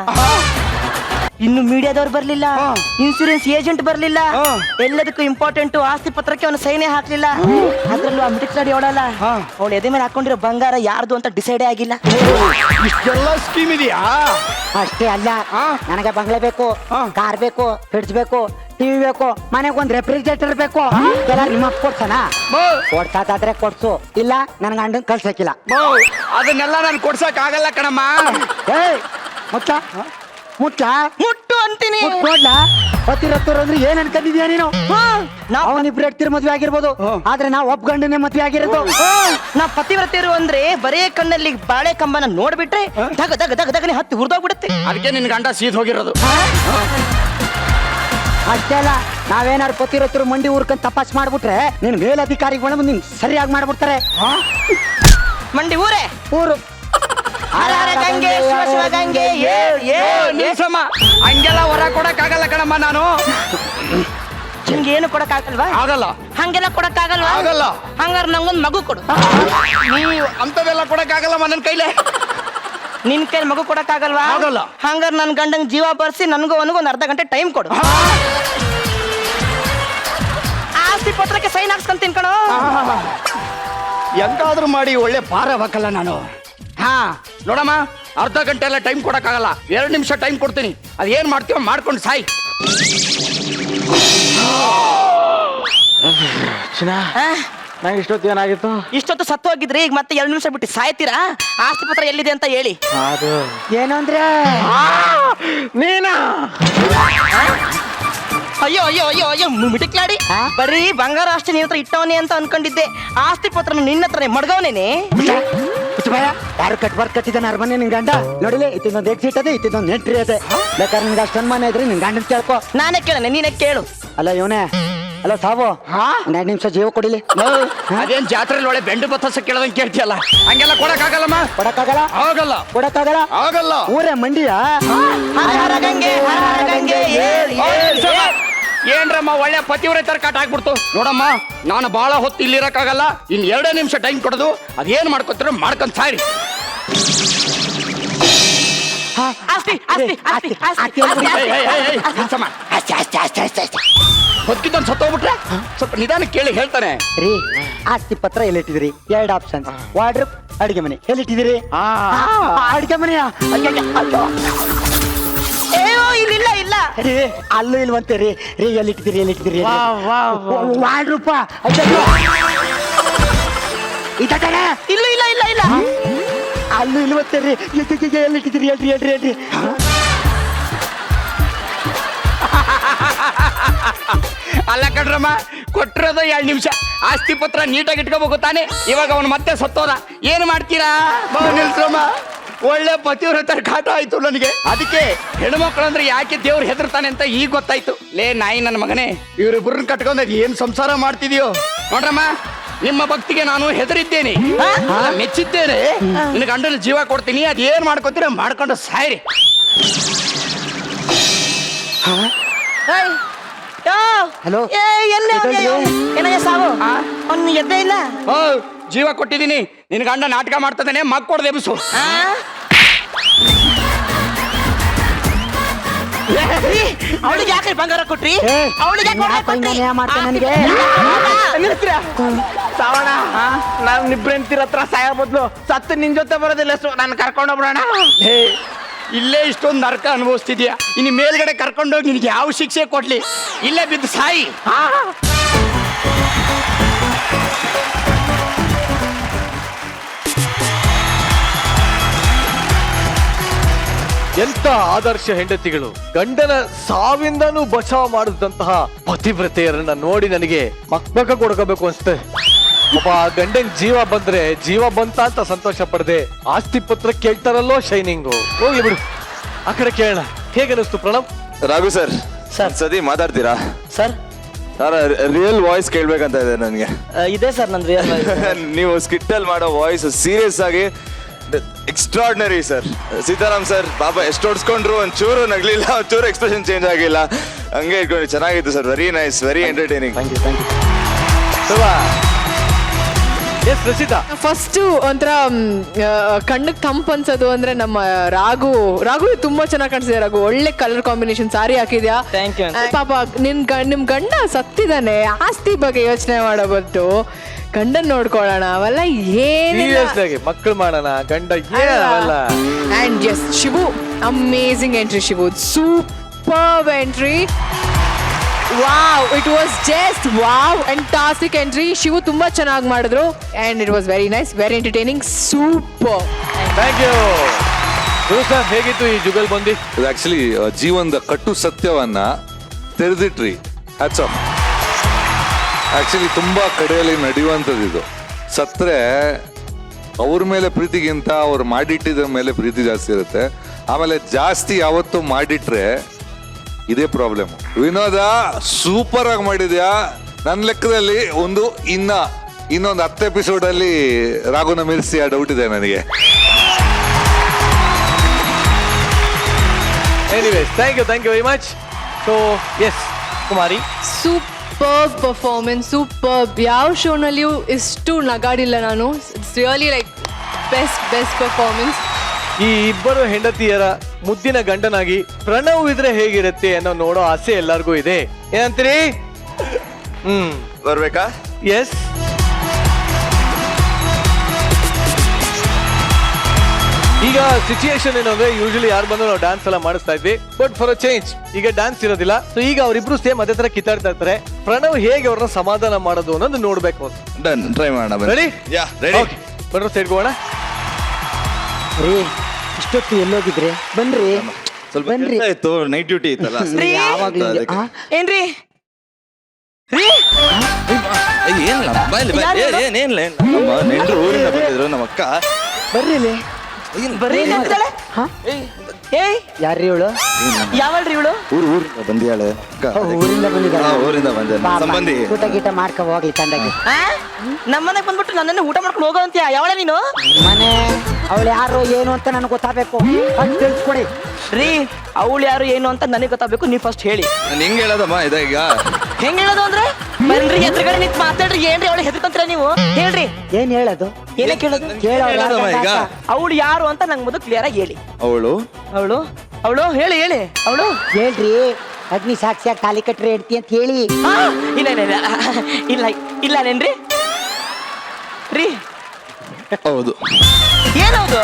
ಇನ್ನು ಮೀಡಿಯಾದವ್ರು ಬರ್ಲಿಲ್ಲ, ಇನ್ಸೂರೆನ್ಸ್ ಏಜೆಂಟ್ ಬರ್ಲಿಲ್ಲ, ಎಲ್ಲದಕ್ಕೂ ಇಂಪಾರ್ಟೆಂಟ್ ಆಸ್ತಿ ಪತ್ರಕ್ಕೆ ಅವನು ಸೈನೇ ಹಾಕ್ಲಿಲ್ಲ. ಅದ್ರಲ್ಲೂ ಆ ಮಿಡಿಕ್ ಗಾಡಿ ಓಡಲ್ಲ, ಅವಳು ಎದೆ ಮೇಲೆ ಹಾಕೊಂಡಿರೋ ಬಂಗಾರ ಯಾರ್ದು ಅಂತ ಡಿಸೈಡೇ ಆಗಿಲ್ಲ. ಇಷ್ಟೆಲ್ಲ ಸ್ಕೀಮ್ ಇದೆಯಾ? ಅಷ್ಟೇ ಅಲ್ಲ, ನನಗೆ ಬಂಗ್ಲೆ ಬೇಕು, ಕಾರ್ ಬೇಕು, ಫ್ರಿಡ್ಜ್ ಬೇಕು, ಟಿವಿ ಬೇಕು, ಮನೆಗೆ ಒಂದ್ ರೆಫ್ರಿಜರೇಟರ್ ಬೇಕು. ಎಲ್ಲ ನಿಮ್ಮ ಕೊಡ್ಸನ? ಕೊಡ್ಸಾದಾದ್ರೆ ಕೊಡ್ಸು, ಇಲ್ಲ ನನ್ ಗಂಡನ್ ಕಳ್ಸಕ್ಕಿಲ್ಲ. ಅದನ್ನೆಲ್ಲ ನಾನು ಕೊಡ್ಸಕ್ ಆಗಲ್ಲ ಕಣಮ್ಮ. ಮುಟ್ಟ ಮುಟ್ಟ ಮುಟ್ಟು ಅಂತೀನಿ. ನೋಡ್ಲಾ, ಪತಿರತ್ತವ್ರು ಅಂದ್ರೆ ಏನ್ ಅನ್ಕೊಂಡಿದ್ಯಾ ನೀನು? ಅವನಿಬ್ರು ಎಡ್ತಿರ್ ಮದ್ವೆ ಆಗಿರ್ಬೋದು, ಆದ್ರೆ ನಾವು ಒಬ್ಬ ಗಂಡನೇ ಮದ್ವೆ ಆಗಿರೋದು. ನಾ ಪತಿವ್ರತಿಯರು ಅಂದ್ರೆ ಬರೇ ಕಣ್ಣಲ್ಲಿ ಬಾಳೆ ಕಂಬನ ನೋಡ್ಬಿಟ್ರೆ ದಗ ದಗ ದಗ ದಗನೆ ಹತ್ತಿ ಹುರಿದೋಗ್ಬಿಡುತ್ತೆ. ಅದಕ್ಕೆ ನಿನ್ ಗಂಡ ಸೀದ್ ಹೋಗಿರೋದು. ಅಷ್ಟೇ ಅಲ್ಲ, ನಾವೇನಾದ್ರು ಪತಿರತ್ತರು ಮಂಡಿ ಊರ್ಕಂತ ತಪಾಸ್ ಮಾಡ್ಬಿಟ್ರೆ ನಿನ್ ಮೇಲಧಿಕಾರಿಗಳು ನಿನ್ ಸರಿಯಾಗಿ ಮಾಡ್ಬಿಡ್ತಾರೆ. ಮಂಡಿ ಊರೇ ಊರು ಹರ ಹರ ಗಂಗೆ ಶಿವ ಶಿವ ಗಂಗೆ ನಿಲ್ಸಮ್ಮ, ಹಂಗೆಲ್ಲ ಹೊರ ಕೊಡಕ್ ಆಗಲ್ಲ ಕಣಮ್ಮ ನಾನು. ನಿಮ್ಗೆ ಏನು ಕೊಡಕ್ ಆಗಲ್ವಾ? ಆಗಲ್ಲ. ಹಂಗೆಲ್ಲ ಕೊಡಕ್ ಆಗಲ್ವಾ? ಆಗಲ್ಲ. ಹಂಗಾರ ನಂಗೊಂದ್ ಮಗು ಕೊಡು. ನೀವು ಅಂತದೆಲ್ಲ ಕೊಡಕ್ ಆಗಲ್ಲಮ್ಮ ನನ್ನ ಕೈಲೇ. ನಿನ್ ಕೈ ಮಗು ಕೊಡಕ್ ಆಗಲ್ವಾ? ಆಗಲ್ಲ. ಹಂಗಾರ ನನ್ ಗಂಡಂಗ್ ಜೀವ ಬರ್ಸಿ ನನ್ಗೂ ಅವನಿಗೂ ಒಂದ್ ಅರ್ಧ ಗಂಟೆ ಟೈಮ್ ಕೊಡು. ಆಸ್ತಿ ಪತ್ರಕ್ಕೆ ಸೈನ್ ಹಾಕ್ಸ್ಕೊಂತೀನಿ ಕಣೋ. ಎಂತಾದ್ರೂ ಮಾಡಿ ಒಳ್ಳೆ ಪಾರವಾಕಲ್ಲ ನಾನು. ಹಾ ನೋಡಮ್ಮ, ಅರ್ಧ ಗಂಟೆ ಎಲ್ಲ ಟೈಮ್ ಕೊಡಕ್ಕಾಗಲ್ಲ, 2 ನಿಮಿಷ ಟೈಮ್ ಕೊಡ್ತೀನಿ. ಅದ್ ಏನ್ ಮಾಡ್ತೀವ ಮಾಡ್ಕೊಂಡು ಸಾಯ್. ನಂಗೆ ಇಷ್ಟೊತ್ತು ಏನಾಗಿತ್ತು? ಇಷ್ಟೊತ್ತು ಸತ್ತು ಹೋಗಿದ್ರಿ, ಈಗ ಮತ್ತೆ 2 ನಿಮಿಷ ಬಿಟ್ಟು ಸಾಯ್ತೀರಾ? ಆಸ್ತಿ ಪತ್ರ ಎಲ್ಲಿದೆ ಅಂತ ಹೇಳಿ. ಅದು ಏನು ಅಂದ್ರೆ ನೀನಾ? ಅಯ್ಯೋ ಅಯ್ಯೋ ಅಯ್ಯೋ ಅಯ್ಯೋ ಮಿಟಿಕ್ಲಾಡಿ, ಬರೀ ಬಂಗಾರ ಅಷ್ಟೇ ನಿನ್ನ ಹತ್ರ ಇಟ್ಟವನೇ ಅಂತ ಅನ್ಕೊಂಡಿದ್ದೆ. ಆಸ್ತಿ ಪತ್ರ ನಿನ್ನ ಹತ್ರನೇ ಮಡ್ಗವನೇನೆ. ಯಾರು ಕಟ್ಬಾರ್ದು ಕಟ್ಟಿದ್ದಾನೆ ಅರಮನೆ ನಿನ್ ಗಂಡ. ನೋಡಿಲಿ, ಇತ್ತಿದೊಂದು ಎಕ್ಸಿಟ್ ಅದೇ, ಇತ್ತಿದೊಂದು ಎಂಟ್ರಿ ಅದೇ. ಬೇಕಾದ್ರೆ ನಿನ್ಗೆ ಅಷ್ಟು ಅನುಮಾನ ಇದ್ರೆ ನಿನ್ ಗಂಡನ್ ಕೇಳ್ಕೊ. ನಾನೇ ಕೇಳನೆ, ನೀನೇ ಕೇಳು. ಅಲ್ಲ ಇವನೇ, ಅಲ್ಲ ಸಾವು, 2 ನಿಮಿಷ ಜೀವ ಕೊಡಿಲಿ. ಅದೇನ್ ಜಾತ್ರೆಯಲ್ಲಿ ಒಳ್ಳೆ ಬೆಂಡು ಬತ್ತಸ ಕೇಳದಂಗ್ ಕೇಳ್ತಿಯಲ್ಲ, ಹಂಗೆಲ್ಲ ಕೊಡಕ್ಕಾಗಲ್ಲಮ್ಮ. ಕೊಡಕ್ಕಾಗಲ್ಲ? ಆಗಲ್ಲ. ಕೊಡಕ್ಕಾಗಲ್ಲ? ಆಗಲ್ಲ. ಊರೇ ಮಂಡಿಯ ಹರ ಹರ ಗಂಗೆ ಹರ ಹರ ಗಂಗೆ ಏನ್ರಮ್ಮ ಒಳ್ಳೆ ಪತಿವ್ರತರ ಕಾಟ ಆಗ್ಬಿಡ್ತು. ನೋಡಮ್ಮ, ನಾನು ಬಹಳ ಹೊತ್ತು ಇಲ್ಲಿರಕ್ಕಾಗಲ್ಲ, ಇನ್ 2 ನಿಮಿಷ ಟೈಮ್ ಕೊಡೋದು. ಅದೇನ್ ಮಾಡ್ಕೊತೀರ ಮಾಡ್ಕೊಂಡ್ ಸಾರಿ. ಆಸ್ತಿ ಆಸ್ತಿ ಆಸ್ತಿ ಆಸ್ತಿ ಹೊತ್ತಿದ್ದೊಂದು ಸತ್ತೋಗ್ಬಿಟ್ರೆ ಸ್ವಲ್ಪ ನಿಧಾನ ಕೇಳಿ ಹೇಳ್ತಾನೆ. ರೀ, ಆಸ್ತಿ ಪತ್ರ ಎಲ್ಲಿಟ್ಟಿದಿರಿ? 2 ಆಪ್ಷನ್, ವಾರ್ಡ್ರೋಬ್, ಅಡಿಗೆ ಮನೆ. ಎಲ್ಲಿಟ್ಟಿದಿರಿ? ಅಡಿಗೆ ಮನೆಯ? ಏಯೋ ಇಲ್ಲಿಲ್ಲ ಇಲ್ಲ. ರೀ, ಅಲ್ಲೂ ಇಲ್ವಂತೆ ರೀ. ರೀ, ಎಲ್ಲಿಟ್ಟಿದಿರಿ? ಎಲ್ಲಿಟ್ಟಿದಿರಿ? ವಾರ್ಡ್ರೋಬ್ ಇದ್ದಾನೆ. ಇಲ್ಲೂ ಇಲ್ಲ ಇಲ್ಲ ಇಲ್ಲ. ಅಲ್ಲೂ ಇಲ್ವಂತೆ ರೀ. ಎಲ್ಲಿಟ್ಟಿದಿರಿ? ಹೇಳ್ರಿ ಹೇಳ್ರಿ ಹೇಳ್ರಿ. ಅಲ್ಲ ಕಣ್ರಮ್ಮ, ಕೊಟ್ಟಿರೋದು 2 ನಿಮಿಷ. ಆಸ್ತಿ ಪತ್ರ ನೀಟಾಗಿ ಇಟ್ಕೋಬೇಕು ತಾನೆ. ಇವಾಗ ಅವನು ಮತ್ತೆ ಸತ್ತೋದ, ಏನ್ ಮಾಡ್ತೀರಾ? ನಿಲ್ಸ್ರಮ್ಮ, ಒಳ್ಳೆ ಪತಿವ್ರತರ ಕಾಟ ಆಯ್ತು ನನಗೆ. ಅದಕ್ಕೆ ಹೆಣ್ಮಕ್ಳಂದ್ರೆ ಯಾಕೆ ದೇವ್ರು ಹೆದರ್ತಾನೆ ಅಂತ ಈಗ ಗೊತ್ತಾಯ್ತು. ಲೇ ನಾಯಿ ನನ್ನ ಮಗನೇ, ಇವ್ರಿಬ್ರನ್ನ ಕಟ್ಕೊಂಡ್ ಏನ್ ಸಂಸಾರ ಮಾಡ್ತಿದ್ಯೋ ನೋಡ್ರಮ್ಮ. ನಿಮ್ಮ ಭಕ್ತಿಗೆ ನಾನು ಹೆದರಿದ್ದೇನೆ, ಮೆಚ್ಚಿದ್ದೇನೆ. ನಿನ್ನ ಗಂಡನ ಜೀವ ಕೊಡ್ತೀನಿ, ಅದೇನ್ ಮಾಡ್ಕೊತೀರ ಮಾಡ್ಕೊಂಡು ಸಾಯ್ರಿ. ಹಲೋ, ಏನಯ್ಯ ಸಾವು? ಅವ್ನು ಎದ್ದೇ ಇಲ್ಲ. ಜೀವ ಕೊಟ್ಟಿದ್ದೀನಿ, ನಿನ್ ಗಂಡ ನಾಟಕ ಮಾಡ್ತದಾನೆ, ಮಗ್ ಕೊಡದೆ ಎಬ್ಸು. ಅವಳಿಗೆ ಯಾಕೆ ಬಂಗಾರ ಕೊಟ್ರಿ? ಅವಳಿಗೆ ಮಾಡ್ತಾನೆ ನನಗೆ. ಸಾವಣ, ನಾವ್ ನಿಬ್ರೆಂತಿರ ಹತ್ರ ಸಾಯ ಬದ್ಲು ಸತ್ತು ನಿನ್ ಜೊತೆ ಬರೋದಿಲ್ಲ. ನಾನು ಕರ್ಕೊಂಡೋಗ್ಬಿಡೋಣ. ಇಲ್ಲೇ ಇಷ್ಟೊಂದು ನರಕ ಅನುಭವಿಸ್ತಿದ್ಯಾ, ಇನ್ನು ಮೇಲ್ಗಡೆ ಕರ್ಕೊಂಡೋಗಿ ನಿನ್ಗೆ ಯಾವ ಶಿಕ್ಷೆ ಕೊಡ್ಲಿ? ಇಲ್ಲೇ ಬಿದ್ದು ಸಾಯಿ. ಎಂತ ಆದರ್ಶ ಹೆಂಡತಿಗಳು! ಗಂಡನ ಸಾವಿಂದನೂ ಬಚಾವ್ ಮಾಡಿದಂತಹ ಪತಿವ್ರತೆಯರನ್ನ ನೋಡಿ ನನಗೆ ಮಕ್ಕಳ ಕೊಡ್ಕೋಬೇಕು ಅನ್ಸುತ್ತೆ. ಒಬ್ಬ ಗಂಡಂಗ್ ಜೀವ ಬಂದ್ರೆ ಜೀವ ಬಂತ ಅಂತ ಸಂತೋಷ ಪಡದೆ ಆಸ್ತಿ ಪತ್ರ ಕೇಳ್ತಾರಲ್ಲೋ ಶೈನಿಂಗು. ಹೋಗ್ಲಿ ಬಿಡು, ಆ ಕಡೆ ಕೇಳೋಣ. ಹೇಗೆ ಅನಿಸ್ತು ಪ್ರಣವ್? ರಾಘು ಸರ್ ಸತಿ ಮಾತಾಡ್ತೀರಾ ಸರ್ ಸರ್? ರಿಯಲ್ ವಾಯ್ಸ್ ಕೇಳ್ಬೇಕಂತ ಇದೆ ನನಗೆ. ಇದೆ ಸರ್ ನಂದು ನೀವು ಸ್ಕಿಟ್ ಅಲ್ಲಿ ಮಾಡೋ ವಾಯ್ಸ್ ಸೀರಿಯಸ್ ಆಗಿ ಎಕ್ಸ್ಟ್ರಾರ್ಡಿನರಿ ಸರ್. ಸೀತಾರಾಮ್ ಸರ್ ಪಾಪ ಎಷ್ಟು ಹೊಡ್ಸ್ಕೊಂಡ್ರು, ಒಂಚೂರು ನಗ್ಲಿಲ್ಲ, ಒಂಚೂರು ಎಕ್ಸ್ಪ್ರೆಷನ್ ಚೇಂಜ್ ಆಗಿಲ್ಲ, ಹಂಗೆ ಇಟ್ಕೊಂಡು ಚೆನ್ನಾಗಿತ್ತು sir. Very nice, very entertaining. Yes Rachita, first ಒಂಥರ ಕಣ್ಣಿಗೆ ತಂಪು ಅನ್ಸೋದು ಅಂದ್ರೆ ನಮ್ಮ ರಾಘು ತುಂಬಾ ಚೆನ್ನಾಗಿ ಕಾಣಿಸಿದೆ. ರಾಘು ಒಳ್ಳೆ colour combination sorry ಹಾಕಿದ್ಯಾ. Thank you. ಪಾಪ ನಿಮ್ ಗಂಡ ಸತ್ತಿದಾನೆ, ಆಸ್ತಿ ಬಗ್ಗೆ ಯೋಚನೆ ಮಾಡಬಾರ್ದು, ಗಂಡನ್ ನೋಡ್ಕೊಳ್ಳೋಣ ಅವೆಲ್ಲ ಏನಿಲ್ಲ. ಮಕ್ಕಳು ಮಾಡೋಣ, ಗಂಡ ಏನಲ್ಲ. And yes Shivu, amazing entry Shivu, super entry. Wow, it was just wow, fantastic entry. Shivu ತುಂಬಾ ಚೆನ್ನಾಗಿ ಮಾಡಿದ್ರು and it was very nice, very entertaining, super. Thank you Guru sir. ಹೇಗಿತ್ತು ಈ ಜುಗಲ್ ಬಂದಿ? ಇದು ಆಕ್ಚುಲಿ ಜೀವನದ ಕಟ್ಟು ಸತ್ಯವನ್ನ ತೆರೆದಿಟ್ರಿ. Hats off. ಆಕ್ಚುಲಿ ತುಂಬಾ ಕಡೆಯಲ್ಲಿ ನಡೆಯುವಂಥದ್ದು ಇದು. ಸತ್ರೆ ಅವ್ರ ಮೇಲೆ ಪ್ರೀತಿಗಿಂತ ಅವ್ರು ಮಾಡಿಟ್ಟಿದ್ರ ಮೇಲೆ ಪ್ರೀತಿ ಜಾಸ್ತಿ ಇರುತ್ತೆ. ಆಮೇಲೆ ಜಾಸ್ತಿ ಯಾವತ್ತು ಮಾಡಿಟ್ರೆ ಇದೇ ಪ್ರಾಬ್ಲಮ್. ವಿನೋದ ಸೂಪರ್ ಆಗಿ ಮಾಡಿದ್ಯಾ. ನನ್ನ ಲೆಕ್ಕದಲ್ಲಿ ಇನ್ನೊಂದು 10 ಎಪಿಸೋಡ್ ಅಲ್ಲಿ ರಾಘುನ ಮೀರಿಸಿ ಡೌಟ್ ಇದೆ ನನಗೆ. Anyways, thank you very much. So yes Kumari, super performance, super. ಯಾವ ಶೋನಲ್ಲಿಯೂ ಇಷ್ಟು ನಗಾಡಿಲ್ಲ ನಾನು. It's really like best performance. ಈ ಇಬ್ಬರು ಹೆಂಡತಿಯರ ಮುದ್ದಿನ ಗಂಡನಾಗಿ ಪ್ರಣವ್ ಇದ್ರೆ ಹೇಗಿರುತ್ತೆ ಅನ್ನೋ ನೋಡೋ ಆಸೆ ಎಲ್ಲರಿಗೂ ಇದೆ. ಏನಂತೀರಿ? ಬರ್ಬೇಕಾ? ಎಸ್. ಈಗ ಸಿಚುಯೇಷನ್ ಏನು ಅಂದ್ರೆ, ಯೂಶಲಿ ಯಾರು ಬಂದ್ರು ನಾವು ಡ್ಯಾನ್ಸ್ ಎಲ್ಲ ಮಾಡಿಸ್ತಾ ಇದ್ವಿ, ಬಟ್ ಫಾರ್ ಅ ಚೇಂಜ್ ಈಗ ಡ್ಯಾನ್ಸ್ ಇರೋದಿಲ್ಲ. ಸೊ ಈಗ ಅವರಿಬ್ರು ಸೇಮ್ ಅದೇ ತರ ಕಿತ್ತಾಡ್ತಾ ಇರ್ತಾರೆ. ಪ್ರಣವ್ ಹೇಗೆ ಅವ್ರನ್ನ ಸಮಾಧಾನ ಮಾಡೋದು ಅನ್ನೋದು ನೋಡ್ಬೇಕು. ಡನ್, ಟ್ರೈ ಮಾಡೋಣ. ರೆಡಿ? ಯಾ ರೆಡಿ. ಬನ್ರೋ ಸೈಡ್ ಹೋಗೋಣ. ರೀ ಇಷ್ಟೊತ್ತು ಎಲ್ಲೋಗಿದ್ರೆ? ಬನ್ರಿ ಸ್ವಲ್ಪ ಬನ್ರಿ. ಕೆಲ್ಸ ಇತ್ತು, ನೈಟ್ ಡ್ಯೂಟಿ ಇತ್ತಲ್ಲ. ಯಾವಾಗ್ಲೂ ಹಿಂಗೆ. ಆ? ಏನ್ರಿ ಏನಿಲ್ಲ, ನಮ್ಮ ನೆಂಟರು ಊರಿಂದ ಬಂದಿದ್ರು, ನಮ್ಮ ಅಕ್ಕ. ಬರ್ರಿ ಇಲ್ಲಿ. ಬರ್ರಿ ಅಂತಾಳೆ. ಹಾ? ಏಯ್ ಯಾರ್ರಿ ಇವಳು? ಯಾವಳ್ರಿ ಇವಳು? ಊರಿಂದ ಬಂದಿಯಾಳೆ ಅಕ್ಕ. ಊರಿಂದ ಬಂದಿದ್ದಾಳೆ. ಊರಿಂದ ಬಂದ ಸಂಬಂಧಿ. ಊಟ ಗೀಟ ಮಾಡ್ಕೊ ಹೋಗ್ಲಿ ತಂದಾಗಿ. ನಮ್ಮನೆಗೆ ಬಂದ್ಬಿಟ್ಟು ನನ್ನನ್ನು ಊಟ ಮಾಡ್ಕೊಂಡು ಹೋಗೋ ಅಂತೀಯ? ಯಾವಳೆ ನೀನು? ಮನೆ ಅವಳು ಯಾರು ಏನು ಅಂತ ನನಗೆ ಗೊತ್ತಾಗಬೇಕು, ಅದು ತಿಳಿಸ್ಕೊಡಿ. ರೀ, ಅವಳು ಯಾರು ಏನು ಅಂತ ನನಗೆ ಗೊತ್ತಾಗಬೇಕು, ನೀವು ಫಸ್ಟ್ ಹೇಳಿ. ನಾನು ಹೆಂಗ್ ಹೇಳೋದಮ್ಮ ಇದ ಈಗ? ಹೆಂಗ್ ಹೇಳೋದು ಅಂದ್ರೆ, ಬನ್ರಿ ಎದುರುಗಡೆ ನಿಂತು ಮಾತಾಡ್ರಿ. ಏನ್ರಿ ಅವಳು ಹೆದರ್ಕಂತೀರ ನೀವು? ಹೇಳ್ರಿ, ಏನ್ ಹೇಳೋದು? ಏನೇ ಕೇಳೋದು? ಹೇಳೋದಮ್ಮ ಈಗ? ಅವಳು ಯಾರು ಅಂತ ನಂಗೆ ಮೊದಲು ಕ್ಲಿಯರ್ ಆಗಿ ಹೇಳಿ. ಅವಳು ಹೇಳಿ ಅವಳು ಹೇಳ್ರಿ. ಅಗ್ನಿ ಸಾಕ್ಷಿಯಾಗಿ ತಾಲಿ ಕಟ್ರಿ ಹೆಂಡ್ತಿ ಅಂತ ಹೇಳಿ. ಇಲ್ಲನೇನ್ರಿ? ರೀ, ಹೌದು. ಏನೌದು?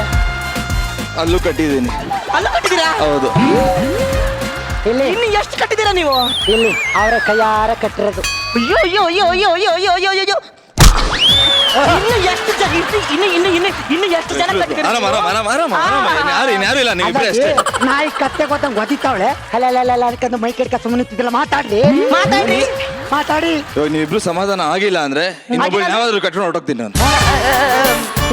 ಅಲ್ಲೂ ಕಟ್ಟಿದ್ದೀನಿ. ಅಲ್ಲ ಕಟ್ಟಿದ್ದೀರಾ? ಹೌದು. ಇಲ್ಲಿ ಇನ್ನು ಎಷ್ಟು ಕಟ್ಟಿದ್ದೀರಾ ನೀವು? ಇಲ್ಲಿ ಅವರ ಕೈಯಾರ ಕಟ್ಟಿರೋದು. ಅಯ್ಯೋ ಅಯ್ಯೋ ಅಯ್ಯೋ ಅಯ್ಯೋ ಅಯ್ಯೋ ಅಯ್ಯೋ ಅಯ್ಯೋ ಅಯ್ಯೋ. ಇನ್ನು ಎಷ್ಟು ಜನ ಇನ್ನು ಎಷ್ಟು ಜನ ಕಟ್ಟಿದ್ದೀರಾ? ಯಾರು ಇಲ್ಲ, ನೀವು ಇಬ್ಬರೇ ಅಷ್ಟೇ. ನಾಯಿ ಕತ್ತೆ ಗೊತ್ತಂಗ್ ಒದಿತಾವಳೆ. ಅಲ್ಲ ಅದಕ್ಕಂದು ಮೈ ಕೆಡ್ಕ ಸುಮ್ಮನೆ ನಿಂತಿದ್ದಲ್ಲ. ಮಾತಾಡಿ. ಇವಾಗ ನೀವಿಬ್ರು ಸಮಾಧಾನ ಆಗಿಲ್ಲ ಅಂದ್ರೆ ಇನ್ನೊಬ್ಬ ಯಾವ್ದಾದ್ರು ಕಟ್ಕೊಂಡು ಹೊರಟೋಗ್ತೀನಿ ನಾನು.